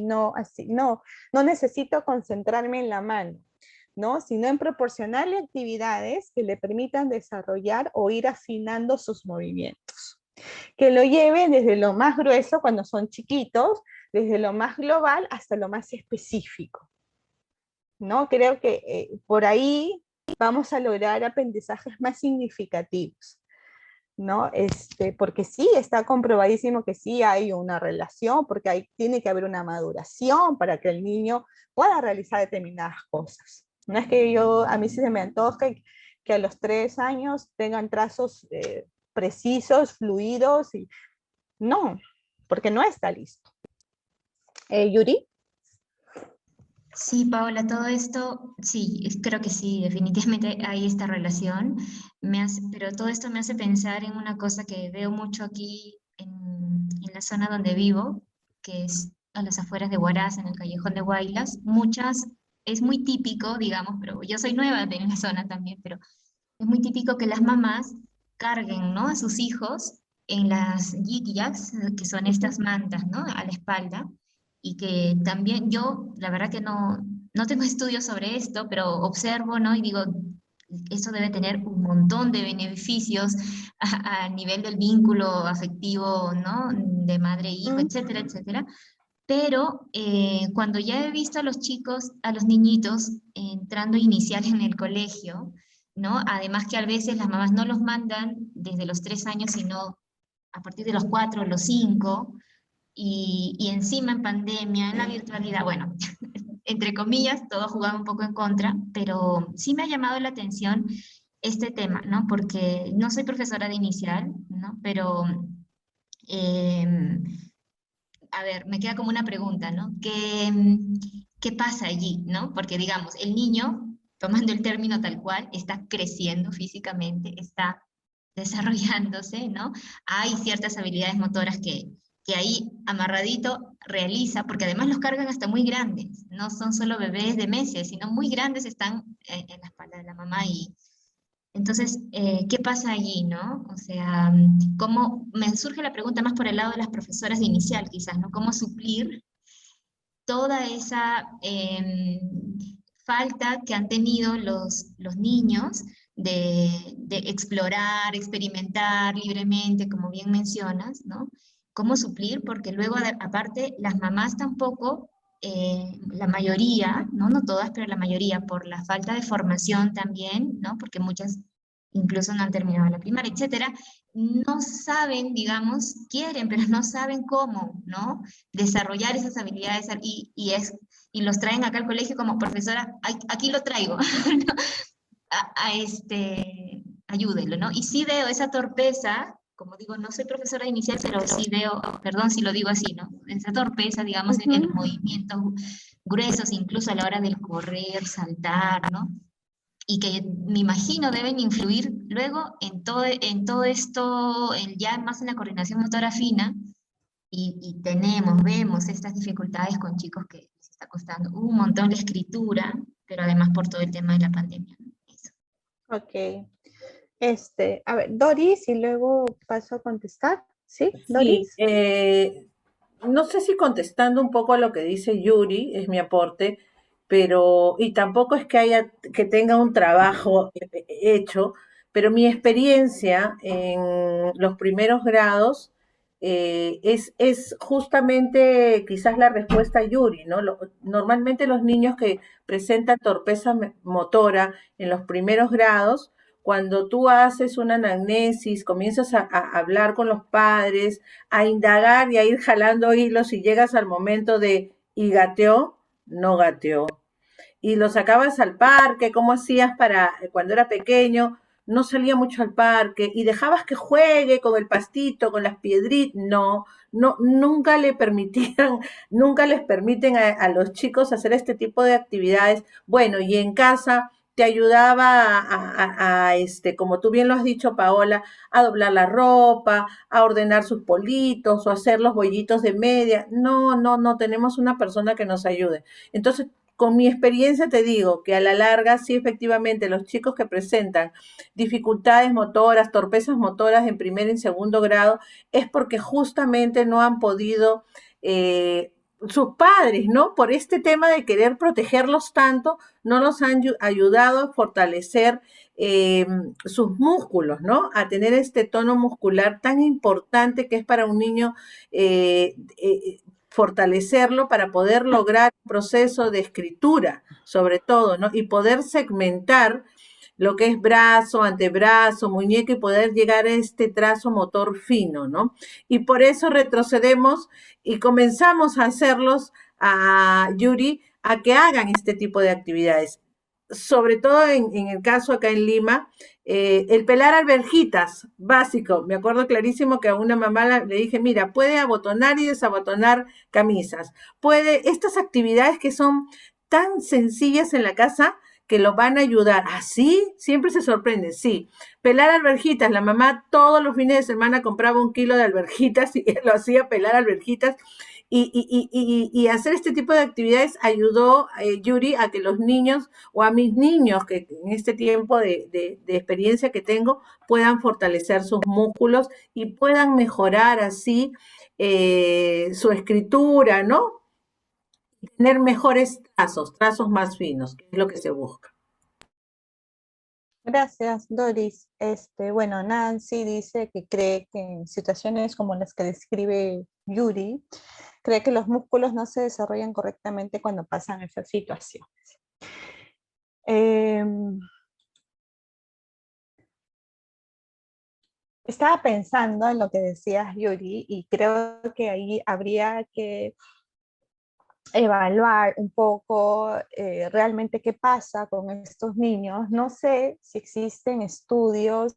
no necesito concentrarme en la mano, ¿no? Sino en proporcionarle actividades que le permitan desarrollar o ir afinando sus movimientos. Que lo lleve desde lo más grueso cuando son chiquitos, desde lo más global hasta lo más específico, ¿no? Creo que por ahí vamos a lograr aprendizajes más significativos, ¿no? Porque sí, está comprobadísimo que sí hay una relación, porque tiene que haber una maduración para que el niño pueda realizar determinadas cosas. No es que a mí sí se me antoja que a los 3 años tengan trazos precisos, fluidos, no, porque no está listo. ¿Yuri? Sí, Paola, todo esto, sí, creo que sí, definitivamente hay esta relación, pero todo esto me hace pensar en una cosa que veo mucho aquí en la zona donde vivo, que es a las afueras de Huaraz, en el callejón de Huaylas. Es muy típico, digamos, pero yo soy nueva en la zona también, pero es muy típico que las mamás carguen, ¿no?, a sus hijos en las yik-yaks, que son estas mantas, ¿no?, a la espalda, y que también yo, la verdad que no tengo estudios sobre esto, pero observo, ¿no?, y digo, eso debe tener un montón de beneficios a nivel del vínculo afectivo, ¿no?, de madre-hijo, etcétera, etcétera. Pero cuando ya he visto a los chicos, a los niñitos entrando a inicial en el colegio, ¿no? Además que a veces las mamás no los mandan desde los 3 años, sino a partir de los 4 o los 5, y encima en pandemia, en la virtualidad, bueno, entre comillas, todo jugaba un poco en contra, pero sí me ha llamado la atención este tema, ¿no? Porque no soy profesora de inicial, ¿no? Pero, a ver, me queda como una pregunta, ¿no? ¿Qué pasa allí, ¿no? Porque, digamos, el niño, tomando el término tal cual, está creciendo físicamente, está desarrollándose, ¿no? Hay ciertas habilidades motoras que ahí amarradito realiza, porque además los cargan hasta muy grandes, no son solo bebés de meses, sino muy grandes, están en la espalda de la mamá. Y entonces, ¿qué pasa allí, no? O sea, ¿cómo, me surge la pregunta más por el lado de las profesoras de inicial, quizás, ¿no? ¿Cómo suplir toda esa falta que han tenido los niños de explorar, experimentar libremente, como bien mencionas, ¿no? ¿Cómo suplir? Porque luego, aparte, las mamás tampoco, la mayoría, ¿no? No todas, pero la mayoría, por la falta de formación también, ¿no? Porque muchas incluso no han terminado la primaria, etcétera, no saben, digamos, quieren, pero no saben cómo, ¿no? Desarrollar esas habilidades y los traen acá al colegio como profesora, aquí lo traigo, ¿no? Ayúdenlo, ¿no? Y sí veo esa torpeza, como digo, no soy profesora inicial, pero sí veo, perdón si lo digo así, ¿no? Esa torpeza, digamos, en los movimientos gruesos, incluso a la hora del correr, saltar, ¿no? Y que me imagino deben influir luego en todo esto, ya más en la coordinación motora fina, y vemos estas dificultades con chicos que les está costando un montón la escritura, pero además por todo el tema de la pandemia, ¿no? Eso. Ok. A ver, Doris, y luego paso a contestar. ¿Sí, Sí, Doris? no sé si contestando un poco a lo que dice Yuri, es mi aporte, pero, y tampoco es que tenga un trabajo hecho, pero mi experiencia en los primeros grados es justamente quizás la respuesta a Yuri, ¿no? Normalmente los niños que presentan torpeza motora en los primeros grados, cuando tú haces una anamnesis, comienzas a hablar con los padres, a indagar y a ir jalando hilos y llegas al momento de ¿y gateó? No gateó. Y lo sacabas al parque, ¿cómo hacías para cuando era pequeño? No salía mucho al parque y dejabas que juegue con el pastito, con las piedritas. No, no, nunca le permitían, nunca les permiten a los chicos hacer este tipo de actividades. Bueno, y en casa te ayudaba como tú bien lo has dicho, Paola, a doblar la ropa, a ordenar sus politos o hacer los bollitos de media. No, no, no tenemos una persona que nos ayude. Entonces, con mi experiencia te digo que a la larga, sí, efectivamente, los chicos que presentan dificultades motoras, torpezas motoras en primer y segundo grado, es porque justamente no han podido, sus padres, ¿no? Por este tema de querer protegerlos tanto, no los han ayudado a fortalecer sus músculos, ¿no? A tener este tono muscular tan importante que es para un niño fortalecerlo para poder lograr un proceso de escritura, sobre todo, ¿no? Y poder segmentar lo que es brazo, antebrazo, muñeca y poder llegar a este trazo motor fino, ¿no? Y por eso retrocedemos y comenzamos a hacerlos a Yuri a que hagan este tipo de actividades. Sobre todo en el caso acá en Lima, el pelar alverjitas, básico. Me acuerdo clarísimo que a una mamá le dije, mira, puede abotonar y desabotonar camisas. Estas actividades que son tan sencillas en la casa que lo van a ayudar. ¿Así? Siempre se sorprende, sí. Pelar alverjitas, la mamá todos los fines de semana compraba 1 kilo de alverjitas y lo hacía pelar alverjitas. Y hacer este tipo de actividades ayudó, Yuri, a que los niños o a mis niños, que en este tiempo de experiencia que tengo, puedan fortalecer sus músculos y puedan mejorar así su escritura, ¿no? Y tener mejores trazos más finos, que es lo que se busca. Gracias, Doris. Bueno, Nancy dice que cree que en situaciones como las que describe Yuri, cree que los músculos no se desarrollan correctamente cuando pasan esas situaciones. Estaba pensando en lo que decías, Yuri, y creo que ahí habría que evaluar un poco realmente qué pasa con estos niños. No sé si existen estudios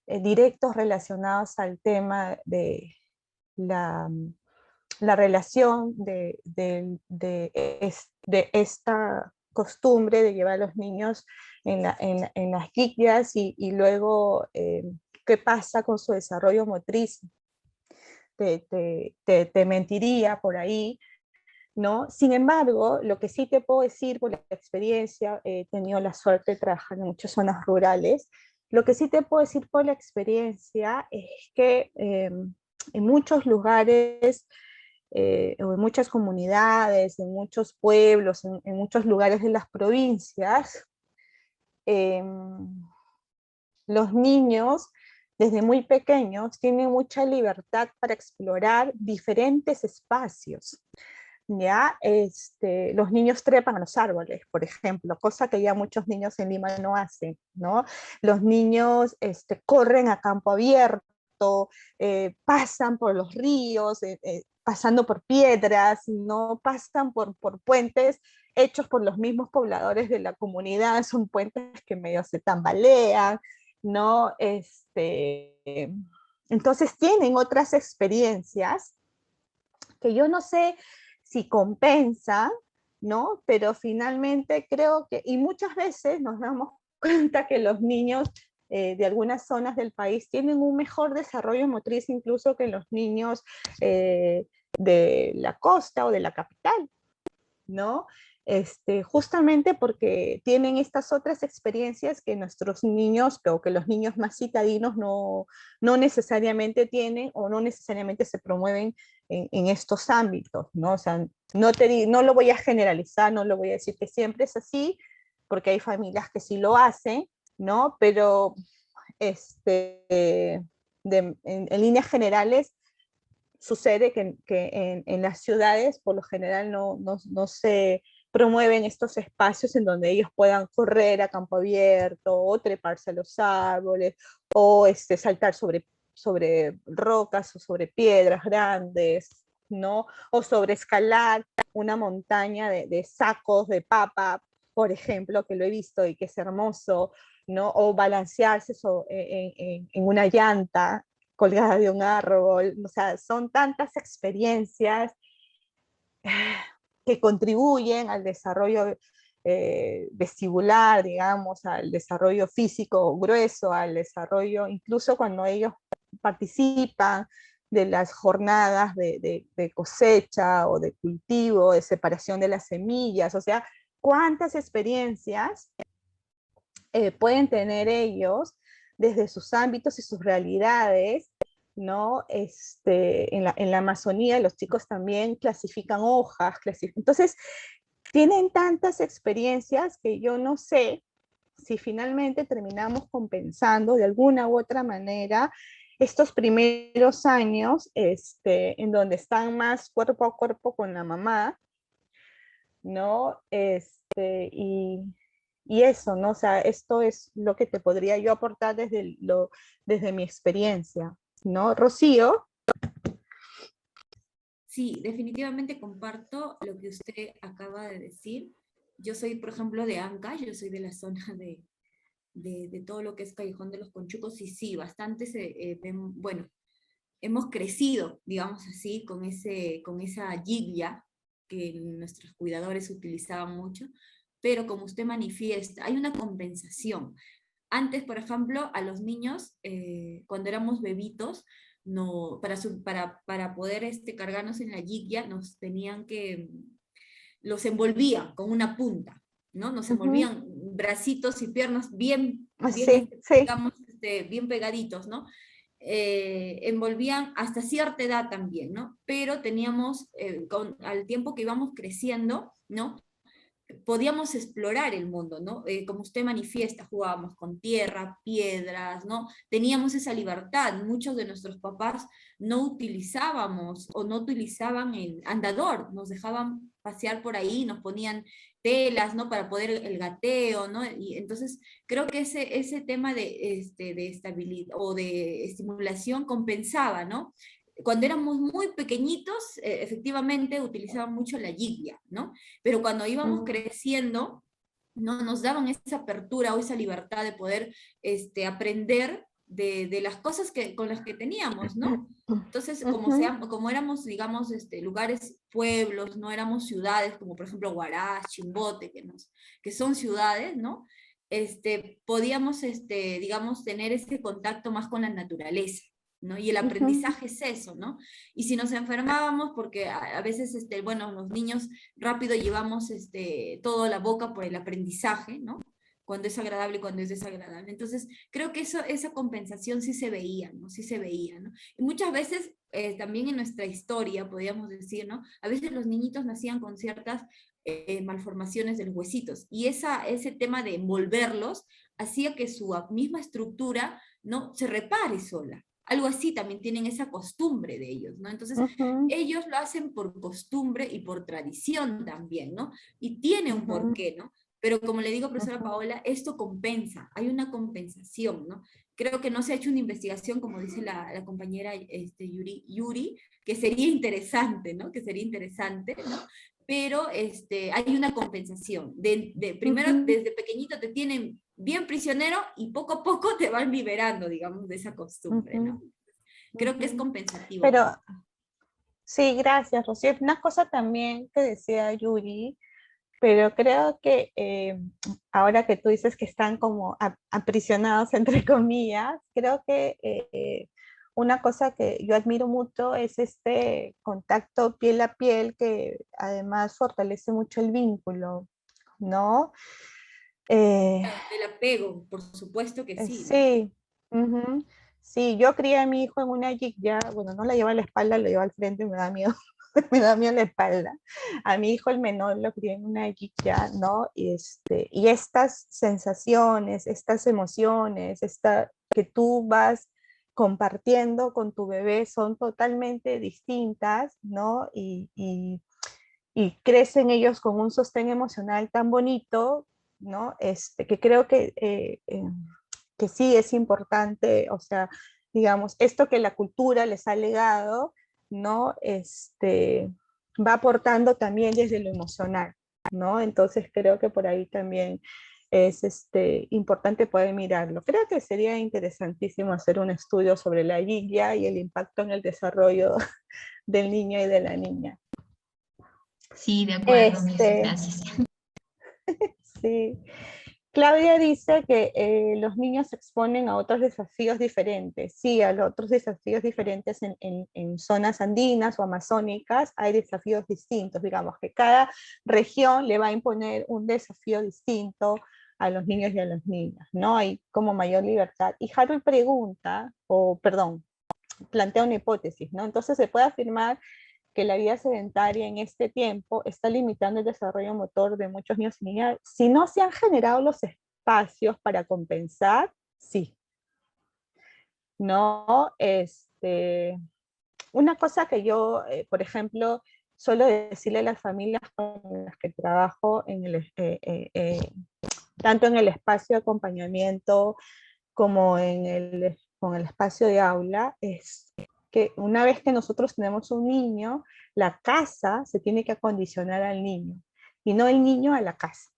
directos relacionados al tema de la relación de esta costumbre de llevar a los niños en las guías y luego qué pasa con su desarrollo motriz. Te mentiría por ahí, ¿no? Sin embargo, lo que sí te puedo decir por la experiencia, he tenido la suerte de trabajar en muchas zonas rurales, lo que sí te puedo decir por la experiencia es que en muchos lugares, o en muchas comunidades, en muchos pueblos, en muchos lugares de las provincias, Los niños, desde muy pequeños, tienen mucha libertad para explorar diferentes espacios. ¿Ya? Los niños trepan a los árboles, por ejemplo, cosa que ya muchos niños en Lima no hacen, ¿no? Los niños corren a campo abierto, pasan por los ríos, pasando por piedras, ¿no? Pasan por puentes hechos por los mismos pobladores de la comunidad, son puentes que medio se tambalean, ¿no? Entonces tienen otras experiencias que yo no sé si compensa, ¿no? Pero finalmente creo que, y muchas veces nos damos cuenta que los niños de algunas zonas del país tienen un mejor desarrollo motriz incluso que los niños de la costa o de la capital, ¿no? Justamente porque tienen estas otras experiencias que nuestros niños, o que los niños más citadinos no necesariamente tienen o no necesariamente se promueven en estos ámbitos, ¿no? O sea, no lo voy a generalizar, no lo voy a decir que siempre es así, porque hay familias que sí lo hacen, ¿no? Pero en líneas generales sucede que en las ciudades por lo general no se promueven estos espacios en donde ellos puedan correr a campo abierto, o treparse a los árboles, o saltar sobre rocas o sobre piedras grandes, ¿no? O sobre escalar una montaña de sacos de papa, por ejemplo, que lo he visto y que es hermoso, ¿no? O balancearse en una llanta colgada de un árbol. O sea, son tantas experiencias que contribuyen al desarrollo vestibular, digamos, al desarrollo físico grueso, al desarrollo, incluso cuando ellos participan de las jornadas de cosecha o de cultivo, de separación de las semillas. O sea, cuántas experiencias pueden tener ellos desde sus ámbitos y sus realidades, ¿no? En la Amazonía los chicos también clasifican hojas, entonces tienen tantas experiencias que yo no sé si finalmente terminamos compensando de alguna u otra manera estos primeros años en donde están más cuerpo a cuerpo con la mamá, ¿no? Y eso, ¿no? O sea, esto es lo que te podría yo aportar desde mi experiencia, ¿no? Rocío. Sí, definitivamente comparto lo que usted acaba de decir. Yo soy, por ejemplo, de Ancash, yo soy de la zona de todo lo que es Callejón de los Conchucos, y sí, bastante bueno, hemos crecido, digamos así, con esa yiglia que nuestros cuidadores utilizaban mucho, pero como usted manifiesta, hay una compensación. Antes, por ejemplo, a los niños, cuando éramos bebitos, no, para poder cargarnos en la yiglia, nos tenían que, los envolvían con una punta, ¿no? Nos envolvían bracitos y piernas bien, digamos, bien pegaditos, ¿no? Envolvían hasta cierta edad también, ¿no? Pero teníamos, al tiempo que íbamos creciendo, ¿no? Podíamos explorar el mundo, ¿no? Como usted manifiesta, jugábamos con tierra, piedras, ¿no? Teníamos esa libertad. Muchos de nuestros papás no utilizábamos o no utilizaban el andador, nos dejaban pasear por ahí, nos ponían telas, ¿no? Para poder el gateo, ¿no? Y entonces creo que ese tema de estabilidad o de estimulación compensaba, ¿no? Cuando éramos muy pequeñitos, efectivamente utilizaban mucho la yiglia, ¿no? Pero cuando íbamos creciendo, no nos daban esa apertura o esa libertad de poder aprender de las cosas con las que teníamos, ¿no? Entonces, como éramos, digamos, lugares, pueblos, no éramos ciudades, como por ejemplo Huaraz, Chimbote, que son ciudades, ¿no? Podíamos, digamos, tener ese contacto más con la naturaleza, ¿no? Y el aprendizaje es eso, ¿no? Y si nos enfermábamos, porque a veces, bueno, los niños rápido llevamos toda la boca por el aprendizaje, ¿no? Cuando es agradable y cuando es desagradable. Entonces, creo que esa compensación sí se veía, ¿no? Sí se veía, ¿no? Y muchas veces, también en nuestra historia, podríamos decir, ¿no? A veces los niñitos nacían con ciertas malformaciones de los huesitos, y ese tema de envolverlos hacía que su misma estructura, ¿no?, se repare sola. Algo así, también tienen esa costumbre de ellos, ¿no? Entonces, ellos lo hacen por costumbre y por tradición también, ¿no? Y tiene un porqué, ¿no? Pero como le digo, profesora Paola, esto compensa, hay una compensación, ¿no? Creo que no se ha hecho una investigación, como dice la compañera Yuri, que sería interesante, ¿no? Que sería interesante, ¿no? Pero hay una compensación. Primero, desde pequeñito te tienen bien prisionero y poco a poco te van liberando, digamos, de esa costumbre, ¿no? Creo que es compensativo. Pero, sí, gracias, Rocío. Una cosa también que decía Yuri, pero creo que ahora que tú dices que están como aprisionados, entre comillas, creo que una cosa que yo admiro mucho es este contacto piel a piel que además fortalece mucho el vínculo, ¿no? El apego, por supuesto que sí, ¿no? Sí, sí, yo crié a mi hijo en una Jeep ya, bueno, no la lleva a la espalda, lo lleva al frente, me da miedo, me da miedo la espalda. A mi hijo el menor lo crié en una Jeep ya, ¿no? Y estas sensaciones, estas emociones, que tú vas compartiendo con tu bebé son totalmente distintas, ¿no? Y crecen ellos con un sostén emocional tan bonito, ¿no? Que creo que sí es importante, o sea, digamos, esto que la cultura les ha legado, ¿no? Va aportando también desde lo emocional, ¿no? Entonces creo que por ahí también es importante poder mirarlo. Creo que sería interesantísimo hacer un estudio sobre la guía y el impacto en el desarrollo del niño y de la niña. Sí, de acuerdo, gracias. Sí. Claudia dice que los niños se exponen a otros desafíos diferentes. Sí, a los otros desafíos diferentes en zonas andinas o amazónicas hay desafíos distintos. Digamos que cada región le va a imponer un desafío distinto a los niños y a las niñas, ¿no? Hay como mayor libertad. Y Harold pregunta, plantea una hipótesis, ¿no? Entonces se puede afirmar que la vida sedentaria en este tiempo está limitando el desarrollo motor de muchos niños y niñas. Si no se han generado los espacios para compensar, sí. No, una cosa que yo, por ejemplo, suelo decirle a las familias con las que trabajo, tanto en el espacio de acompañamiento como con el espacio de aula, es que una vez que nosotros tenemos un niño, la casa se tiene que acondicionar al niño y no el niño a la casa,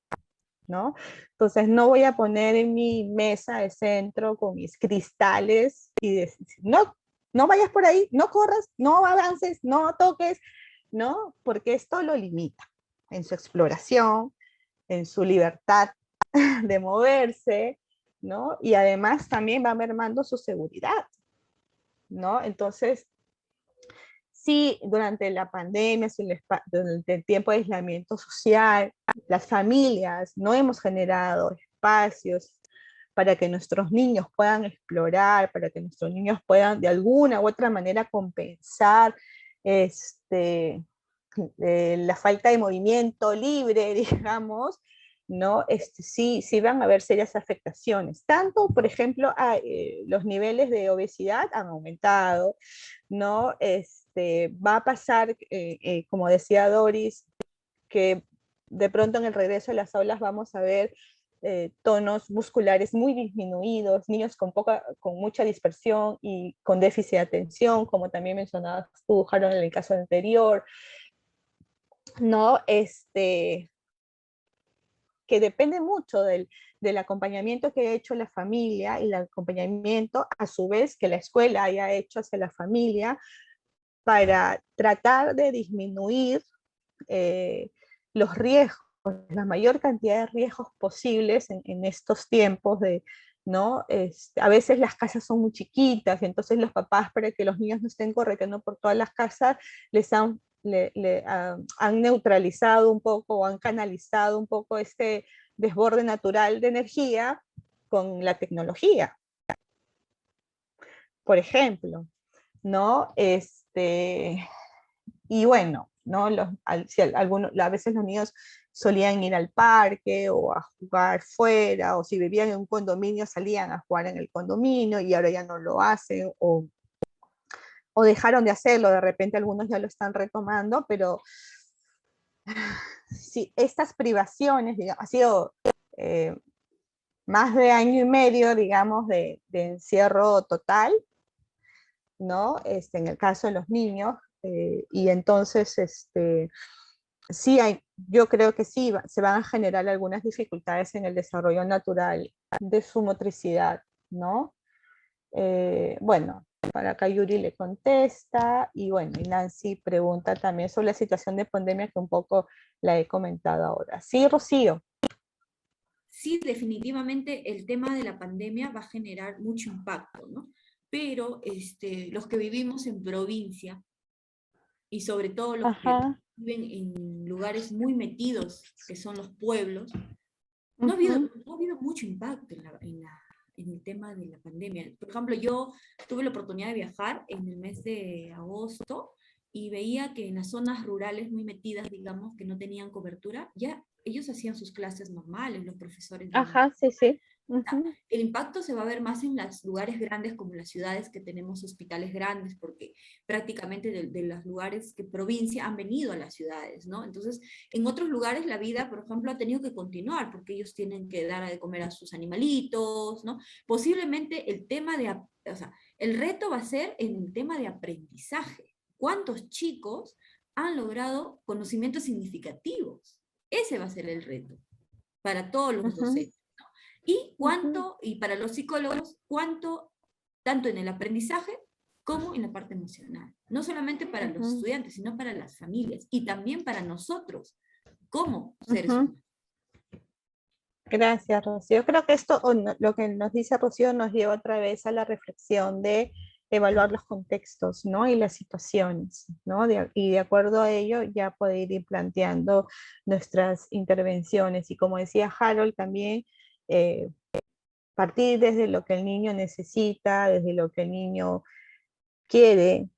¿no? Entonces no voy a poner en mi mesa de centro con mis cristales y decir, no, no vayas por ahí, no corras, no avances, no toques, ¿no? Porque esto lo limita en su exploración, en su libertad de moverse, ¿no? Y además también va mermando su seguridad, ¿no? Entonces, sí, durante la pandemia, durante el tiempo de aislamiento social, las familias no hemos generado espacios para que nuestros niños puedan explorar, para que nuestros niños puedan de alguna u otra manera compensar la falta de movimiento libre, digamos, ¿no? Sí van a haber serias afectaciones. Tanto, por ejemplo, los niveles de obesidad han aumentado, ¿no? Va a pasar, como decía Doris, que de pronto en el regreso a las aulas vamos a ver tonos musculares muy disminuidos, niños con mucha dispersión y con déficit de atención, como también mencionabas tú, Harold, en el caso anterior, ¿no? Que depende mucho del acompañamiento que ha hecho la familia y el acompañamiento a su vez que la escuela haya hecho hacia la familia para tratar de disminuir los riesgos, la mayor cantidad de riesgos posibles en estos tiempos ¿no? A veces las casas son muy chiquitas y entonces los papás, para que los niños no estén correteando por todas las casas, han neutralizado un poco o han canalizado un poco este desborde natural de energía con la tecnología, por ejemplo, ¿no? Y bueno, ¿no? A veces los niños solían ir al parque o a jugar fuera, o si vivían en un condominio salían a jugar en el condominio y ahora ya no lo hacen, o dejaron de hacerlo, de repente algunos ya lo están retomando, pero sí, estas privaciones, digamos, ha sido más de año y medio, digamos, de encierro total, ¿no? En el caso de los niños, y entonces, sí hay, yo creo que sí, se van a generar algunas dificultades en el desarrollo natural de su motricidad, ¿no? Bueno, para acá Yuri le contesta, y bueno, y Nancy pregunta también sobre la situación de pandemia que un poco la he comentado ahora. Sí, Rocío. Sí, definitivamente el tema de la pandemia va a generar mucho impacto, ¿no? Pero los que vivimos en provincia, y sobre todo los que Ajá. viven en lugares muy metidos, que son los pueblos, Ujú. no ha habido mucho impacto en el tema de la pandemia. Por ejemplo, yo tuve la oportunidad de viajar en el mes de agosto y veía que en las zonas rurales muy metidas, digamos, que no tenían cobertura, ya ellos hacían sus clases normales, los profesores iban a... Ajá, sí, sí. Ujú. El impacto se va a ver más en los lugares grandes como las ciudades, que tenemos hospitales grandes, porque prácticamente de los lugares que provincia han venido a las ciudades, ¿no? Entonces, en otros lugares la vida, por ejemplo, ha tenido que continuar, porque ellos tienen que dar de comer a sus animalitos, ¿no? Posiblemente el tema de, o sea, el reto va a ser en el tema de aprendizaje. ¿Cuántos chicos han logrado conocimientos significativos? Ese va a ser el reto para todos los Ujú. docentes. Y Ujú. cuánto, y para los psicólogos, cuánto, tanto en el aprendizaje como en la parte emocional. No solamente para los Ujú. estudiantes, sino para las familias y también para nosotros, como seres Ujú. humanos. Gracias, Rocío. Yo creo que esto, lo que nos dice Rocío, nos lleva otra vez a la reflexión de evaluar los contextos, ¿no? Y las situaciones, ¿no? Y de acuerdo a ello ya poder ir planteando nuestras intervenciones. Y como decía Harold también, eh, partir desde lo que el niño necesita, desde lo que el niño quiere,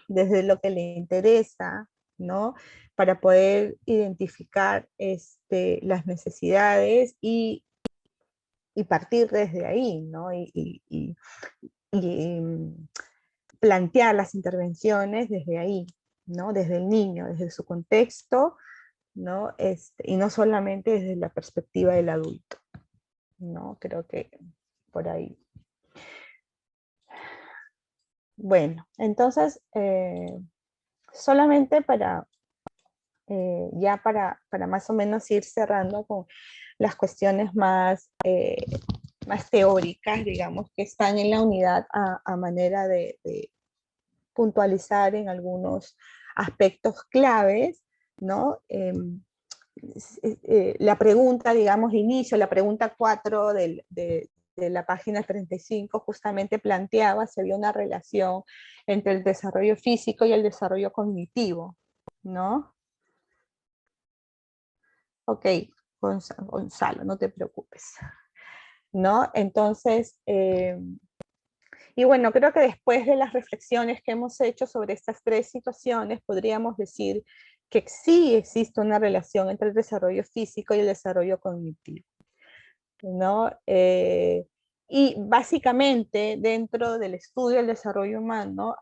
desde lo que le interesa, ¿no? Para poder identificar las necesidades y partir desde ahí, ¿no? Y plantear las intervenciones desde ahí, ¿no? Desde el niño, desde su contexto, ¿no? Y no solamente desde la perspectiva del adulto, ¿no? Creo que por ahí. Bueno, entonces, solamente ya para más o menos ir cerrando con las cuestiones más teóricas, digamos, que están en la unidad a manera de puntualizar en algunos aspectos claves, ¿no? La pregunta, digamos, de inicio, la pregunta 4 de la página 35 justamente planteaba si había una relación entre el desarrollo físico y el desarrollo cognitivo, ¿no? Ok, Gonzalo, no te preocupes, ¿no? Entonces, y bueno, creo que después de las reflexiones que hemos hecho sobre estas tres situaciones, podríamos decir que sí existe una relación entre el desarrollo físico y el desarrollo cognitivo, ¿no? Y básicamente dentro del estudio del desarrollo humano,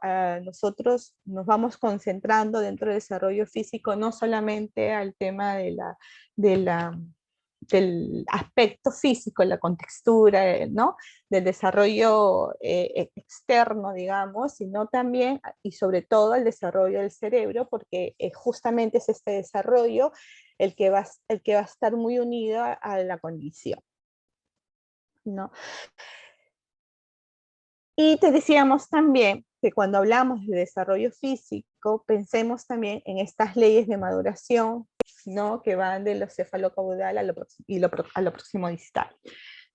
nosotros nos vamos concentrando dentro del desarrollo físico no solamente al tema del aspecto físico, la contextura, ¿no? Del desarrollo externo, digamos, sino también y sobre todo el desarrollo del cerebro, porque justamente es este desarrollo el que va a estar muy unido a la condición, ¿no? Y te decíamos también que cuando hablamos de desarrollo físico, pensemos también en estas leyes de maduración, ¿no? Que van de lo cefalocaudal a lo próximo distal,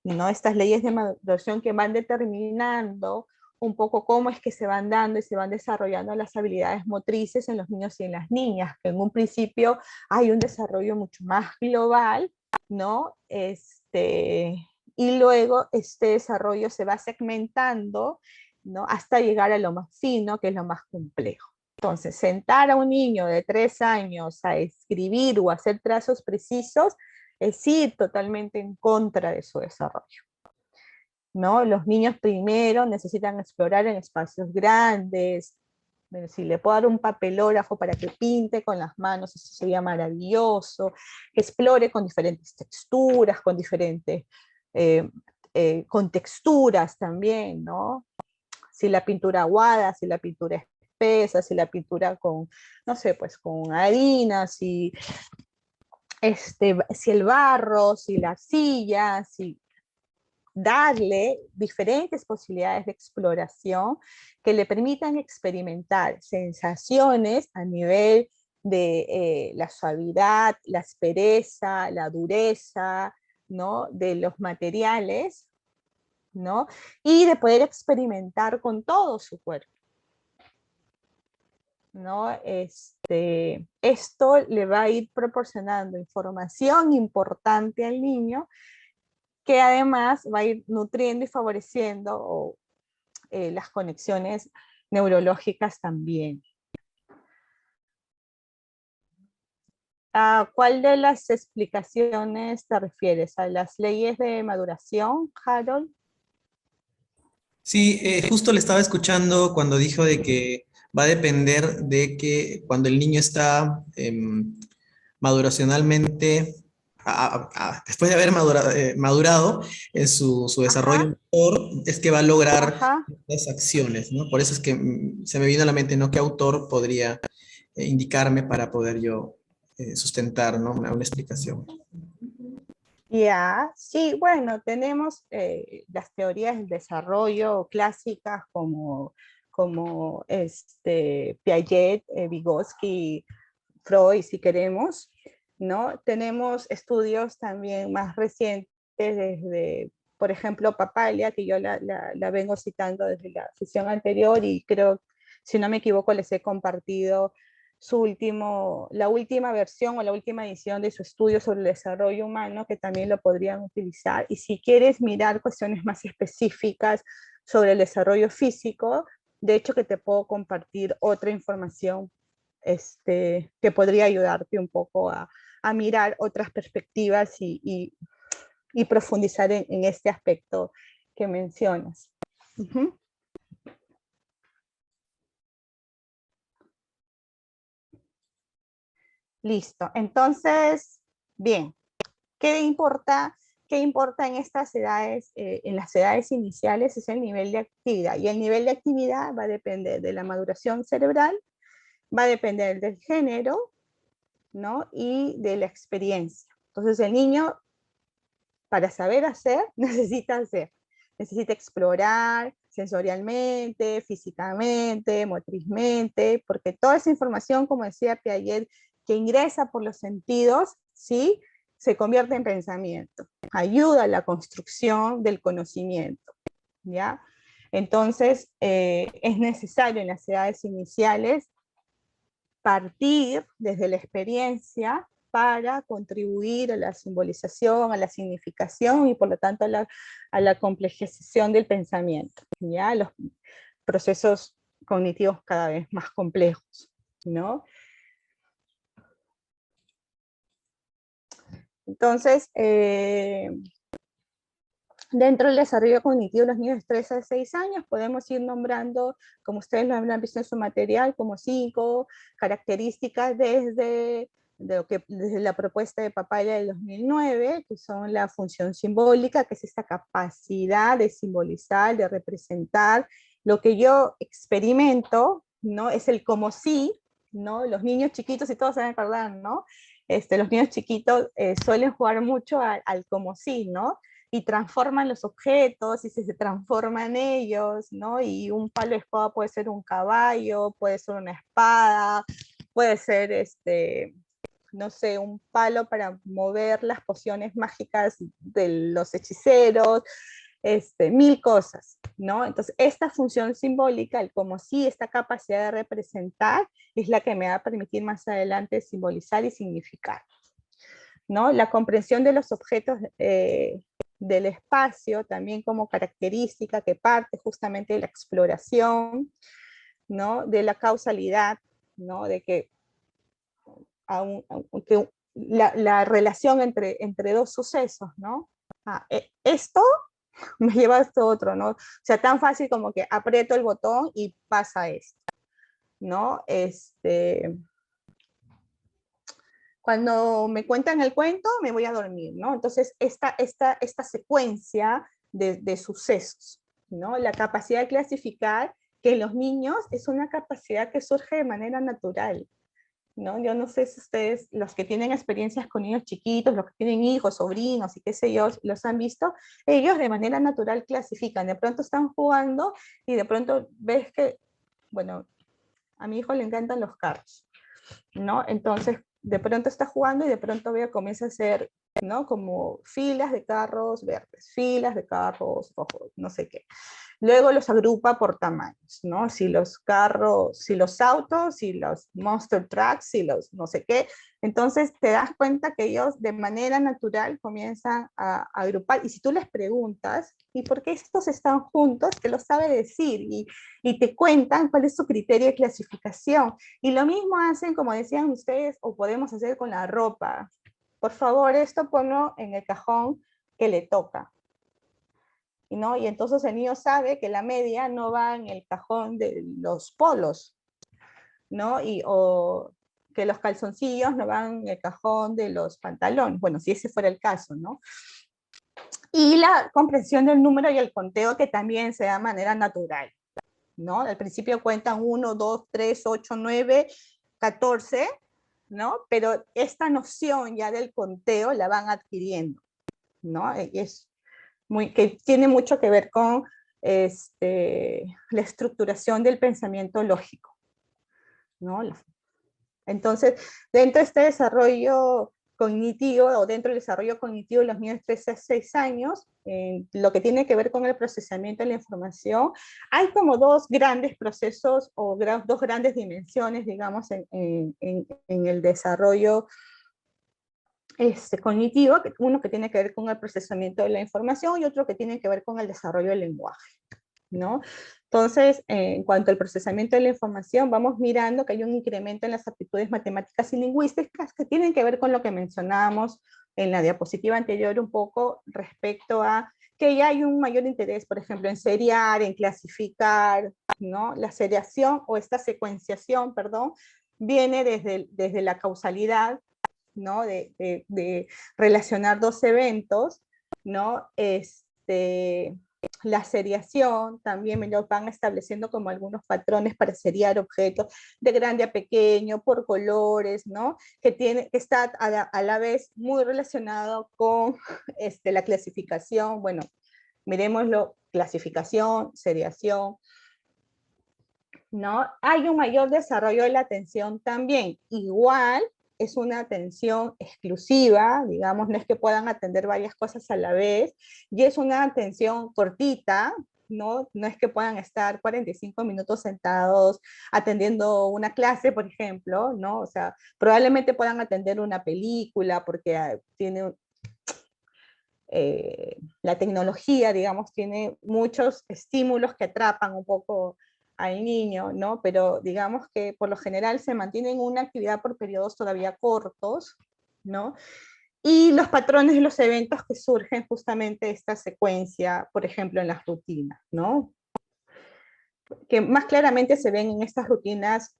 ¿no? Estas leyes de maduración que van determinando un poco cómo es que se van dando y se van desarrollando las habilidades motrices en los niños y en las niñas, que en un principio hay un desarrollo mucho más global, ¿no? Y luego este desarrollo se va segmentando, ¿no? Hasta llegar a lo más fino, que es lo más complejo, Entonces, sentar a un niño de 3 años a escribir o hacer trazos precisos es ir totalmente en contra de su desarrollo, ¿no? Los niños primero necesitan explorar en espacios grandes. Bueno, si le puedo dar un papelógrafo para que pinte con las manos, eso sería maravilloso. Que explore con diferentes texturas, con diferentes, con texturas también, ¿no? Si la pintura aguada, si la pintura espesa, si la pintura con, no sé, pues con harina, si el barro, si la arcilla, si darle diferentes posibilidades de exploración que le permitan experimentar sensaciones a nivel de la suavidad, la aspereza, la dureza, ¿no? De los materiales, ¿no? Y de poder experimentar con todo su cuerpo, ¿no? Esto le va a ir proporcionando información importante al niño que además va a ir nutriendo y favoreciendo las conexiones neurológicas también. ¿A cuál de las explicaciones te refieres? ¿A las leyes de maduración, Harold? Sí, justo le estaba escuchando cuando dijo de que va a depender de que cuando el niño está maduracionalmente, después de haber madurado en su desarrollo motor, es que va a lograr las acciones, ¿no? Por eso es que se me vino a la mente, ¿no? ¿Qué autor podría indicarme para poder yo sustentar, ¿no? Una explicación? Ya, sí, bueno, tenemos las teorías del desarrollo clásicas como Piaget, Vygotsky, Freud, si queremos, ¿no? Tenemos estudios también más recientes desde, por ejemplo, Papalia, que yo la vengo citando desde la sesión anterior y creo, si no me equivoco, les he compartido la última versión o la última edición de su estudio sobre el desarrollo humano, que también lo podrían utilizar. Y si quieres mirar cuestiones más específicas sobre el desarrollo físico, de hecho que te puedo compartir otra información que podría ayudarte un poco a mirar otras perspectivas y profundizar en este aspecto que mencionas. Uh-huh. Listo. Entonces, bien, ¿qué importa en estas edades, en las edades iniciales? Es el nivel de actividad. Y el nivel de actividad va a depender de la maduración cerebral, va a depender del género, ¿no? Y de la experiencia. Entonces, el niño, para saber hacer, necesita hacer. Necesita explorar sensorialmente, físicamente, motrizmente, porque toda esa información, como decía Piaget, que ingresa por los sentidos, ¿sí? Se convierte en pensamiento, ayuda a la construcción del conocimiento, ¿ya? Entonces, es necesario en las edades iniciales partir desde la experiencia para contribuir a la simbolización, a la significación y por lo tanto a la complejización del pensamiento, ¿ya? Los procesos cognitivos cada vez más complejos, ¿no? Entonces, dentro del desarrollo cognitivo de los niños de 3 a 6 años, podemos ir nombrando, como ustedes lo han visto en su material, como 5 características desde la propuesta de Papalia del 2009, que son la función simbólica, que es esta capacidad de simbolizar, de representar. Lo que yo experimento, ¿no? Es el como si, ¿no? Los niños chiquitos, y todos se van a acordar, ¿no? Los niños chiquitos suelen jugar mucho al como si, ¿no? Y transforman los objetos y se transforman ellos, ¿no? Y un palo de escoba puede ser un caballo, puede ser una espada, puede ser, no sé, un palo para mover las pociones mágicas de los hechiceros, mil cosas, ¿no? Entonces, esta función simbólica, el como si, esta capacidad de representar, es la que me va a permitir más adelante simbolizar y significar, ¿no? La comprensión de los objetos del espacio, también como característica que parte justamente de la exploración, ¿no? De la causalidad, ¿no? De que, que la relación entre dos sucesos, ¿no? Esto me lleva a esto otro, ¿no? O sea, tan fácil como que aprieto el botón y pasa esto, ¿no? Cuando me cuentan el cuento, me voy a dormir, ¿no? Entonces, esta secuencia de sucesos, ¿no? La capacidad de clasificar que en los niños es una capacidad que surge de manera natural, ¿no? Yo no sé si ustedes, los que tienen experiencias con niños chiquitos, los que tienen hijos, sobrinos y qué sé yo, los han visto, ellos de manera natural clasifican, de pronto están jugando y de pronto ves que, bueno, a mi hijo le encantan los carros, ¿no? Entonces, de pronto está jugando y de pronto veo comienza a hacer, ¿no? Como filas de carros verdes, filas de carros rojos, no sé qué. Luego los agrupa por tamaños, ¿no? Si los carros, si los autos, si los monster trucks, si los no sé qué. Entonces te das cuenta que ellos de manera natural comienzan a agrupar. Y si tú les preguntas, ¿y por qué estos están juntos? Te lo sabe decir y te cuentan cuál es su criterio de clasificación. Y lo mismo hacen, como decían ustedes, o podemos hacer con la ropa. Por favor, esto ponlo en el cajón que le toca, ¿no? Y entonces el niño sabe que la media no va en el cajón de los polos, ¿no? O que los calzoncillos no van en el cajón de los pantalones, bueno, si ese fuera el caso, ¿no? Y la comprensión del número y el conteo que también se da de manera natural, ¿no? Al principio cuentan 1, 2, 3, 8, 9, 14, ¿no? Pero esta noción ya del conteo la van adquiriendo, ¿no? Que tiene mucho que ver con la estructuración del pensamiento lógico, ¿no? Entonces, dentro de este desarrollo cognitivo, o dentro del desarrollo cognitivo de los niños de 3 a 6 años, lo que tiene que ver con el procesamiento de la información, hay como dos grandes procesos, o dos grandes dimensiones, digamos, en el desarrollo cognitivo, uno que tiene que ver con el procesamiento de la información y otro que tiene que ver con el desarrollo del lenguaje, ¿no? Entonces, en cuanto al procesamiento de la información, vamos mirando que hay un incremento en las aptitudes matemáticas y lingüísticas que tienen que ver con lo que mencionábamos en la diapositiva anterior un poco respecto a que ya hay un mayor interés, por ejemplo, en seriar, en clasificar, ¿no? La seriación o esta secuenciación, perdón, viene desde la causalidad, ¿no? De relacionar dos eventos, ¿no? La seriación también me lo van estableciendo como algunos patrones para seriar objetos de grande a pequeño, por colores, ¿no? Que está a la vez muy relacionado con la clasificación. Bueno, miremoslo, clasificación, seriación, ¿no? Hay un mayor desarrollo de la atención también. Igual es una atención exclusiva, digamos, no es que puedan atender varias cosas a la vez, y es una atención cortita, ¿no? No es que puedan estar 45 minutos sentados atendiendo una clase, por ejemplo, ¿no? O sea, probablemente puedan atender una película porque tiene... la tecnología, digamos, tiene muchos estímulos que atrapan un poco al niño, ¿no? Pero digamos que por lo general se mantiene en una actividad por periodos todavía cortos, ¿no? Y los patrones de los eventos que surgen justamente de esta secuencia, por ejemplo, en las rutinas, ¿no? Que más claramente se ven en estas rutinas,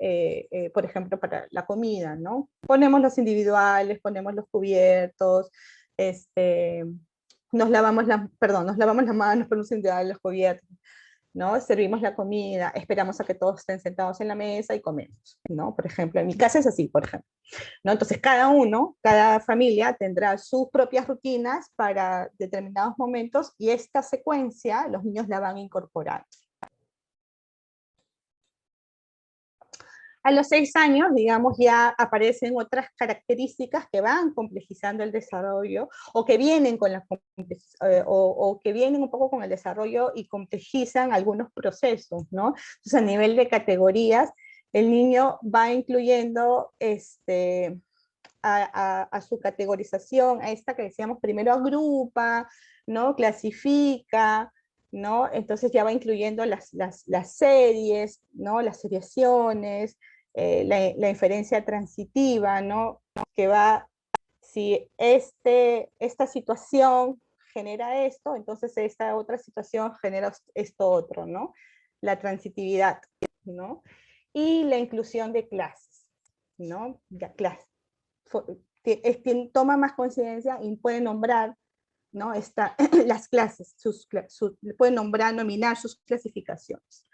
por ejemplo, para la comida, ¿no? Ponemos los individuales, ponemos los cubiertos, nos lavamos las manos, ponemos individuales los cubiertos, ¿no? Servimos la comida, esperamos a que todos estén sentados en la mesa y comemos, ¿no? Por ejemplo, en mi casa es así, por ejemplo, ¿no? Entonces cada familia tendrá sus propias rutinas para determinados momentos y esta secuencia los niños la van a incorporar. A los 6 años, digamos, ya aparecen otras características que van complejizando el desarrollo, o que vienen o que vienen un poco con el desarrollo y complejizan algunos procesos, ¿no? Entonces, a nivel de categorías, el niño va incluyendo a su categorización, a esta que decíamos primero agrupa, ¿no? Clasifica, ¿no? Entonces ya va incluyendo las series, ¿no? Las seriaciones, la inferencia transitiva, ¿no? Que va, si esta situación genera esto, entonces esta otra situación genera esto otro, ¿no? La transitividad, ¿no? Y la inclusión de clases, ¿no? Toma más conciencia y puede nombrar, ¿no? Las clases, puede nombrar, nominar sus clasificaciones.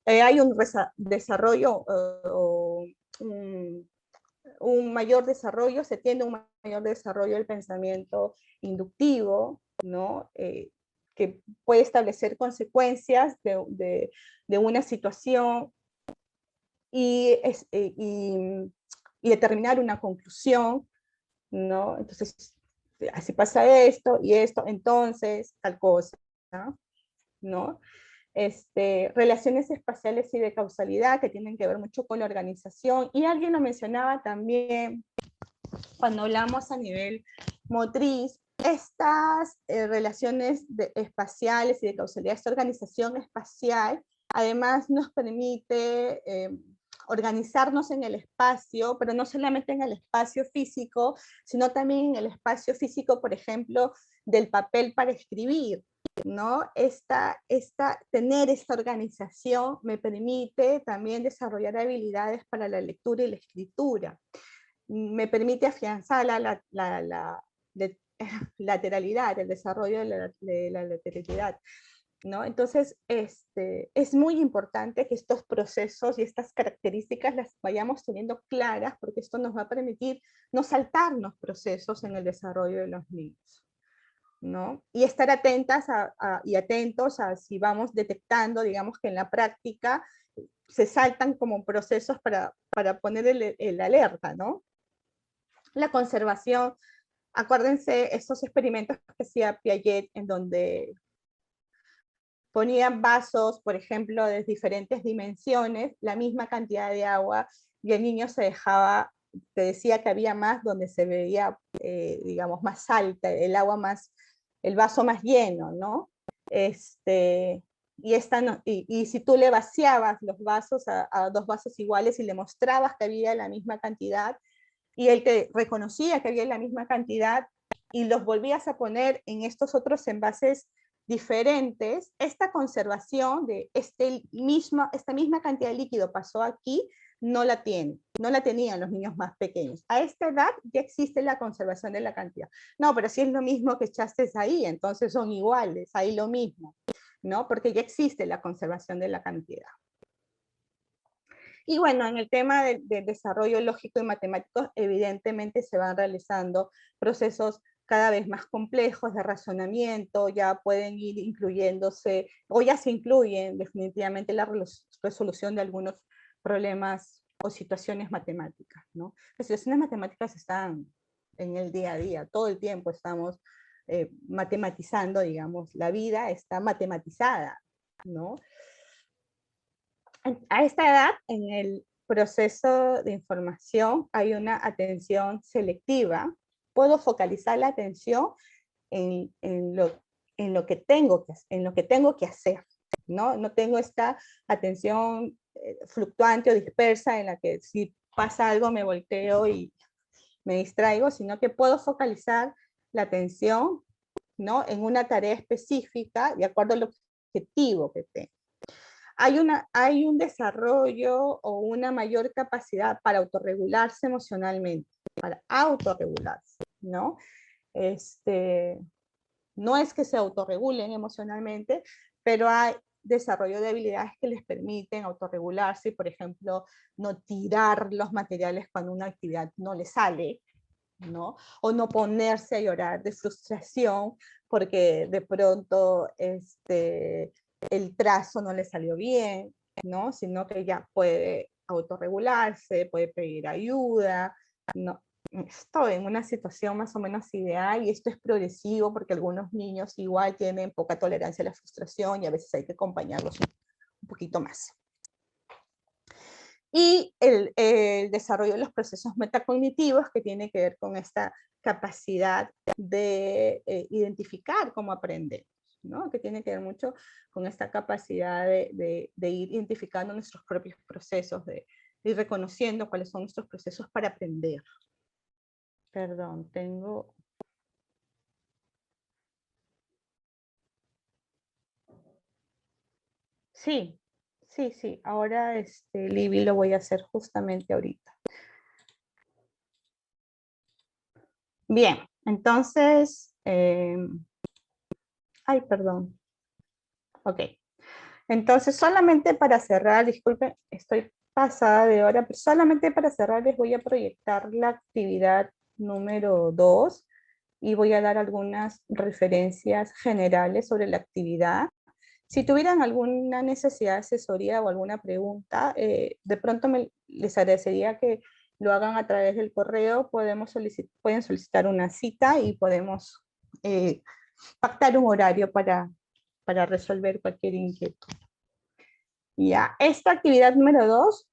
Hay un desarrollo, un mayor desarrollo, se tiene un mayor desarrollo del pensamiento inductivo, ¿no? Que puede establecer consecuencias de una situación y determinar una conclusión, ¿no? Entonces, así pasa esto y esto, entonces, tal cosa, ¿no? Relaciones espaciales y de causalidad que tienen que ver mucho con la organización, y alguien lo mencionaba también cuando hablamos a nivel motriz, estas relaciones espaciales y de causalidad, esta organización espacial, además nos permite organizarnos en el espacio, pero no solamente en el espacio físico, sino también en el espacio físico, por ejemplo, del papel para escribir, ¿no? Tener esta organización me permite también desarrollar habilidades para la lectura y la escritura. Me permite afianzar la lateralidad, el desarrollo de la lateralidad, ¿no? Entonces, es muy importante que estos procesos y estas características las vayamos teniendo claras, porque esto nos va a permitir no saltarnos procesos en el desarrollo de los niños, ¿no? Y estar atentas y atentos a si vamos detectando, digamos, que en la práctica se saltan como procesos para poner el alerta, ¿no? La conservación, acuérdense estos experimentos que hacía Piaget, en donde ponían vasos, por ejemplo, de diferentes dimensiones, la misma cantidad de agua, y el niño se decía que había más donde se veía, digamos, más alta, el vaso más lleno, ¿no? Y si tú le vaciabas los vasos a dos vasos iguales y le mostrabas que había la misma cantidad, y él te reconocía que había la misma cantidad, y los volvías a poner en estos otros envases diferentes, esta conservación de esta misma cantidad de líquido pasó aquí, no la tenían los niños más pequeños. A esta edad ya existe la conservación de la cantidad. No, pero si es lo mismo que echaste ahí, entonces son iguales, ahí lo mismo, ¿no? Porque ya existe la conservación de la cantidad. Y bueno, en el tema del desarrollo lógico y matemático, evidentemente se van realizando procesos cada vez más complejos de razonamiento, ya pueden ir incluyéndose, o ya se incluyen definitivamente la resolución de algunos problemas o situaciones matemáticas, ¿no? Las situaciones matemáticas están en el día a día, todo el tiempo estamos matematizando, digamos, la vida está matematizada, ¿no? A esta edad, en el proceso de información, hay una atención selectiva. Puedo focalizar la atención en lo que tengo que hacer, ¿no? No tengo esta atención fluctuante o dispersa en la que si pasa algo me volteo y me distraigo, sino que puedo focalizar la atención, ¿no? En una tarea específica de acuerdo al objetivo que tengo. Hay un desarrollo o una mayor capacidad para autorregularse emocionalmente, para autorregularse, ¿no? No es que se autorregulen emocionalmente, pero hay desarrollo de habilidades que les permiten autorregularse, por ejemplo, no tirar los materiales cuando una actividad no les sale, ¿no? O no ponerse a llorar de frustración porque de pronto el trazo no le salió bien, ¿no? Sino que ya puede autorregularse, puede pedir ayuda, ¿no? Estoy en una situación más o menos ideal, y esto es progresivo porque algunos niños igual tienen poca tolerancia a la frustración y a veces hay que acompañarlos un poquito más. Y el desarrollo de los procesos metacognitivos, que tiene que ver con esta capacidad de identificar cómo aprender, ¿no? Que tiene que ver mucho con esta capacidad de ir identificando nuestros propios procesos y reconociendo cuáles son nuestros procesos para aprender. Perdón, tengo... Sí, sí, ahora Libby lo voy a hacer justamente ahorita. Bien, entonces, ay, perdón. Ok, entonces solamente para cerrar, disculpen, estoy pasada de hora, pero solamente para cerrar les voy a proyectar la actividad número 2 y voy a dar algunas referencias generales sobre la actividad. Si tuvieran alguna necesidad de asesoría o alguna pregunta, de pronto les agradecería que lo hagan a través del correo, pueden solicitar una cita y podemos pactar un horario para resolver cualquier inquietud. Ya, esta actividad número 2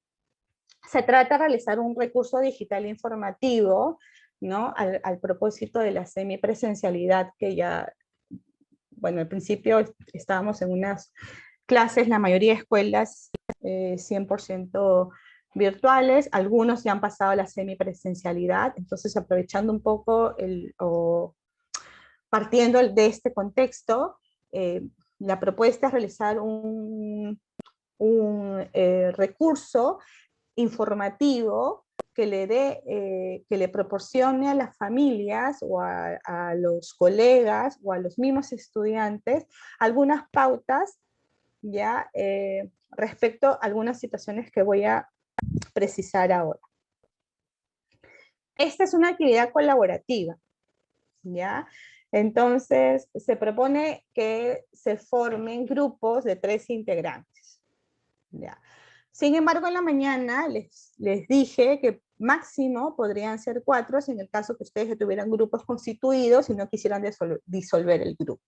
se trata de realizar un recurso digital informativo, ¿no? Al propósito de la semipresencialidad que ya, bueno, al principio estábamos en unas clases, la mayoría de escuelas 100% virtuales, algunos ya han pasado a la semipresencialidad, entonces aprovechando un poco partiendo de este contexto, la propuesta es realizar un recurso informativo que le proporcione a las familias o a los colegas o a los mismos estudiantes algunas pautas ya respecto a algunas situaciones que voy a precisar ahora. Esta es una actividad colaborativa, ¿ya? Entonces, se propone que se formen grupos de 3 integrantes, ¿ya? Sin embargo, en la mañana les dije que máximo podrían ser 4 en el caso que ustedes tuvieran grupos constituidos y no quisieran disolver el grupo,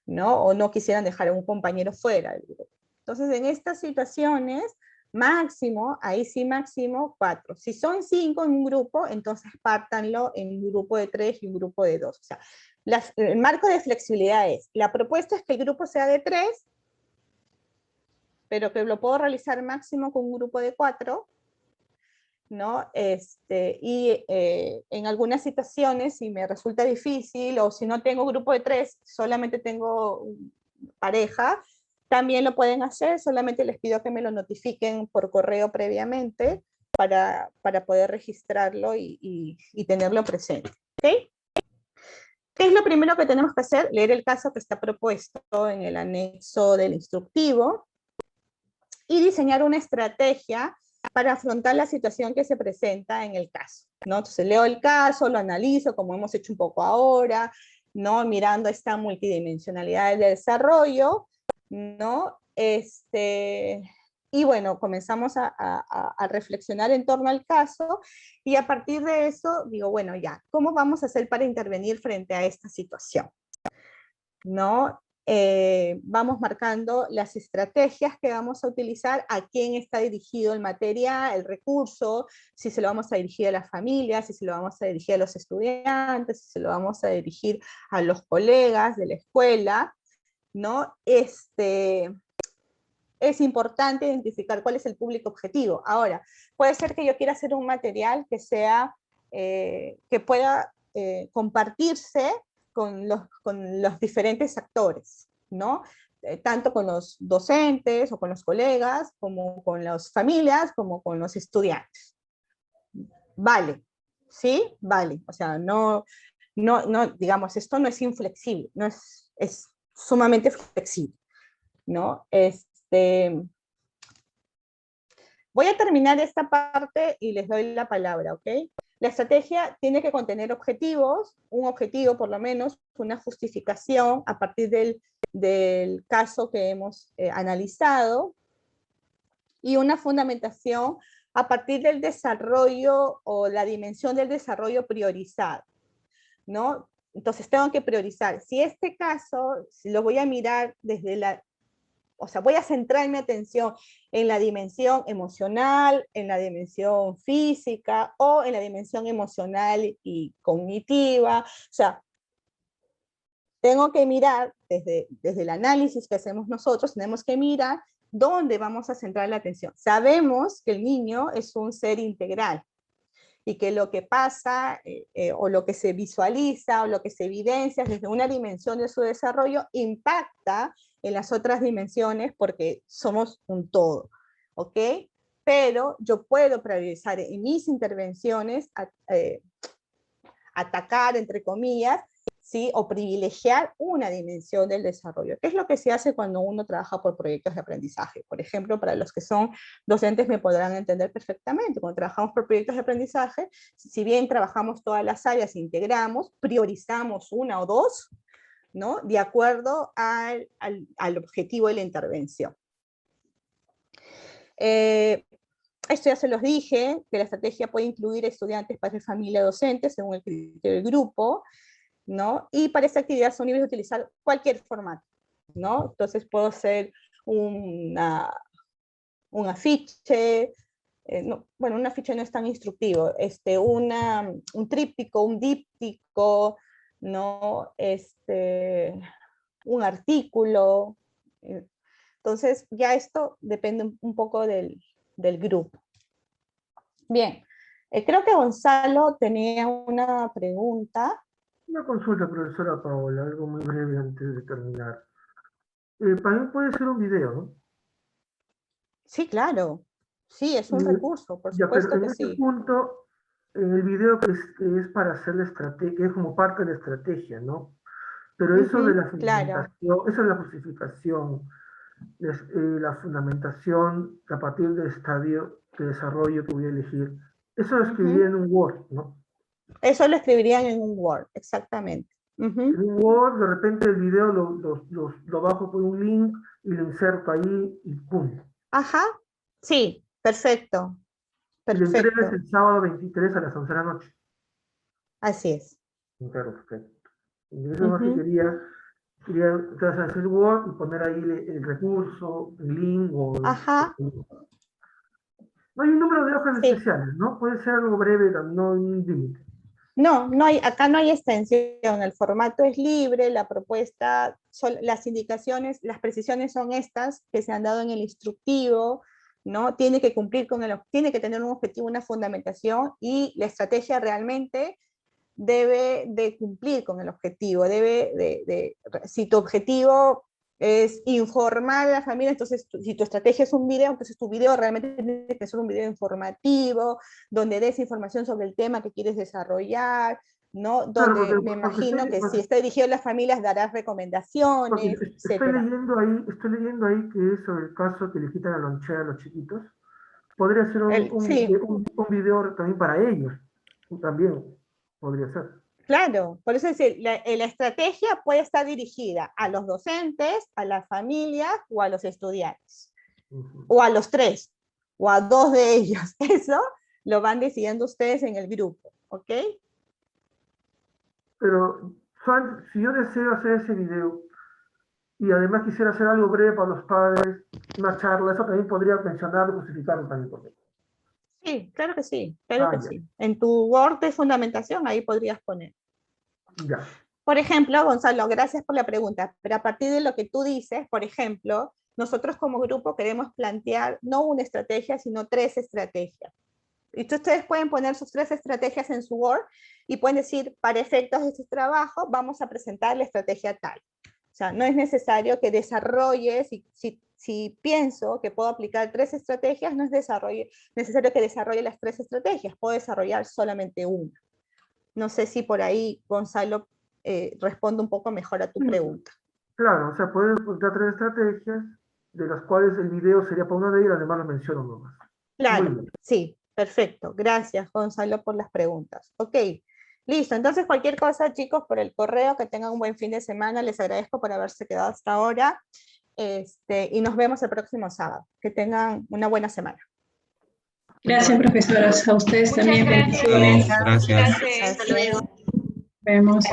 ¿no? O no quisieran dejar a un compañero fuera del grupo. Entonces, en estas situaciones, máximo, ahí sí máximo 4. Si son 5 en un grupo, entonces pártanlo en un grupo de 3 y un grupo de 2. O sea, el marco de flexibilidad es, la propuesta es que el grupo sea de 3, pero que lo puedo realizar máximo con un grupo de 4, ¿no? Y en algunas situaciones, si me resulta difícil, o si no tengo grupo de 3, solamente tengo pareja, también lo pueden hacer, solamente les pido que me lo notifiquen por correo previamente para poder registrarlo y tenerlo presente. ¿Okay? ¿Qué es lo primero que tenemos que hacer? Leer el caso que está propuesto en el anexo del instructivo y diseñar una estrategia para afrontar la situación que se presenta en el caso, ¿no? Entonces leo el caso, lo analizo, como hemos hecho un poco ahora, ¿no? Mirando esta multidimensionalidad del desarrollo, ¿no? Y bueno, comenzamos a reflexionar en torno al caso, y a partir de eso digo, bueno, ya, ¿cómo vamos a hacer para intervenir frente a esta situación? ¿No? Vamos marcando las estrategias que vamos a utilizar, a quién está dirigido el material, el recurso, si se lo vamos a dirigir a las familias, si se lo vamos a dirigir a los estudiantes, si se lo vamos a dirigir a los colegas de la escuela, ¿no? Es importante identificar cuál es el público objetivo. Ahora, puede ser que yo quiera hacer un material que sea, que pueda compartirse con los diferentes actores, ¿no? Tanto con los docentes o con los colegas, como con las familias, como con los estudiantes. Vale, ¿sí? Vale. O sea, no, digamos, esto no es inflexible, no es sumamente flexible, ¿no? Voy a terminar esta parte y les doy la palabra, ¿ok? La estrategia tiene que contener objetivos, un objetivo por lo menos, una justificación a partir del caso que hemos analizado, y una fundamentación a partir del desarrollo o la dimensión del desarrollo priorizado, ¿no? Entonces tengo que priorizar. Si este caso, si lo voy a mirar desde o sea, voy a centrar mi atención en la dimensión emocional, en la dimensión física o en la dimensión emocional y cognitiva. O sea, tengo que mirar desde el análisis que hacemos nosotros, tenemos que mirar ¿Dónde vamos a centrar la atención? Sabemos que el niño es un ser integral y que lo que pasa o lo que se visualiza o lo que se evidencia desde una dimensión de su desarrollo impacta en las otras dimensiones porque somos un todo, ¿ok? Pero yo puedo priorizar en mis intervenciones, atacar, entre comillas, ¿sí? O privilegiar una dimensión del desarrollo, que es lo que se hace cuando uno trabaja por proyectos de aprendizaje. Por ejemplo, para los que son docentes me podrán entender perfectamente. Cuando trabajamos por proyectos de aprendizaje, si bien trabajamos todas las áreas, integramos, priorizamos una o dos, ¿no? De acuerdo al objetivo de la intervención. Esto ya se los dije, que la estrategia puede incluir estudiantes, padres, familia, docentes, según el criterio del grupo, ¿no? Y para esta actividad son libres de utilizar cualquier formato, ¿no? Entonces puedo hacer un afiche, bueno, un afiche no es tan instructivo, un tríptico, un díptico, ¿no? Un artículo. Entonces ya esto depende un poco del grupo. Bien, creo que Gonzalo tenía una pregunta. Una consulta, profesora Paola, algo muy breve antes de terminar. También puede ser un video, ¿no? Sí, claro. Sí, es un recurso, por supuesto pero en que este sí. punto, en el video que es para hacer la estrategia, que es como parte de la estrategia, ¿no? Pero eso de la claro. fundamentación, eso de la justificación, la fundamentación a partir del estadio de desarrollo que voy a elegir, eso lo escribiría en un Word, ¿no? Eso lo escribirían en un Word, exactamente. En un Word, de repente el video lo bajo por un link y lo inserto ahí y ¡pum! Ajá, sí, perfecto. Y la entrega es el sábado 23 a las 11 de la noche. Así es. Perfecto. Y eso es lo que quería entonces hacer Word y poner ahí el recurso, el link o... Ajá. No hay un número de hojas especiales, ¿no? Puede ser algo breve, no hay un límite. No, acá no hay extensión, el formato es libre, la propuesta, las indicaciones, las precisiones son estas que se han dado en el instructivo, ¿no? Tiene que cumplir tiene que tener un objetivo, una fundamentación, y la estrategia realmente debe de cumplir con el objetivo, si tu objetivo es informar a la familia, entonces si tu estrategia es un video, entonces tu video realmente tiene que ser un video informativo, donde des información sobre el tema que quieres desarrollar, ¿no? Donde claro, me imagino que si está dirigido a las familias darás recomendaciones, estoy leyendo ahí que es sobre el caso que le quitan la lonchera a los chiquitos. Podría ser un video también para ellos, también podría ser. Claro, por eso es decir, la estrategia puede estar dirigida a los docentes, a las familias o a los estudiantes, o a los tres, o a dos de ellos. Eso lo van decidiendo ustedes en el grupo, ¿ok? Pero si yo deseo hacer ese video y además quisiera hacer algo breve para los padres, una charla, eso también podría mencionarlo, justificarlo también por mí. Sí, claro que sí, sí. En tu Word de fundamentación ahí podrías poner. Ya. Por ejemplo, Gonzalo, gracias por la pregunta, pero a partir de lo que tú dices, por ejemplo, nosotros como grupo queremos plantear no una estrategia, sino 3 estrategias. Y ustedes pueden poner sus 3 estrategias en su Word y pueden decir, para efectos de este trabajo, vamos a presentar la estrategia tal. O sea, no es necesario que desarrolles, si pienso que puedo aplicar 3 estrategias, no es necesario que desarrolle las 3 estrategias, puedo desarrollar solamente una. No sé si por ahí, Gonzalo, responde un poco mejor a tu pregunta. Claro, o sea, puedes dar 3 estrategias, de las cuales el video sería para una de ellas, además lo menciono nomás. Claro, sí, perfecto. Gracias, Gonzalo, por las preguntas. Ok, listo. Entonces, cualquier cosa, chicos, por el correo, que tengan un buen fin de semana. Les agradezco por haberse quedado hasta ahora. Y nos vemos el próximo sábado. Que tengan una buena semana. Gracias, profesoras. A ustedes también. Gracias. Gracias. Hasta luego. Vemos.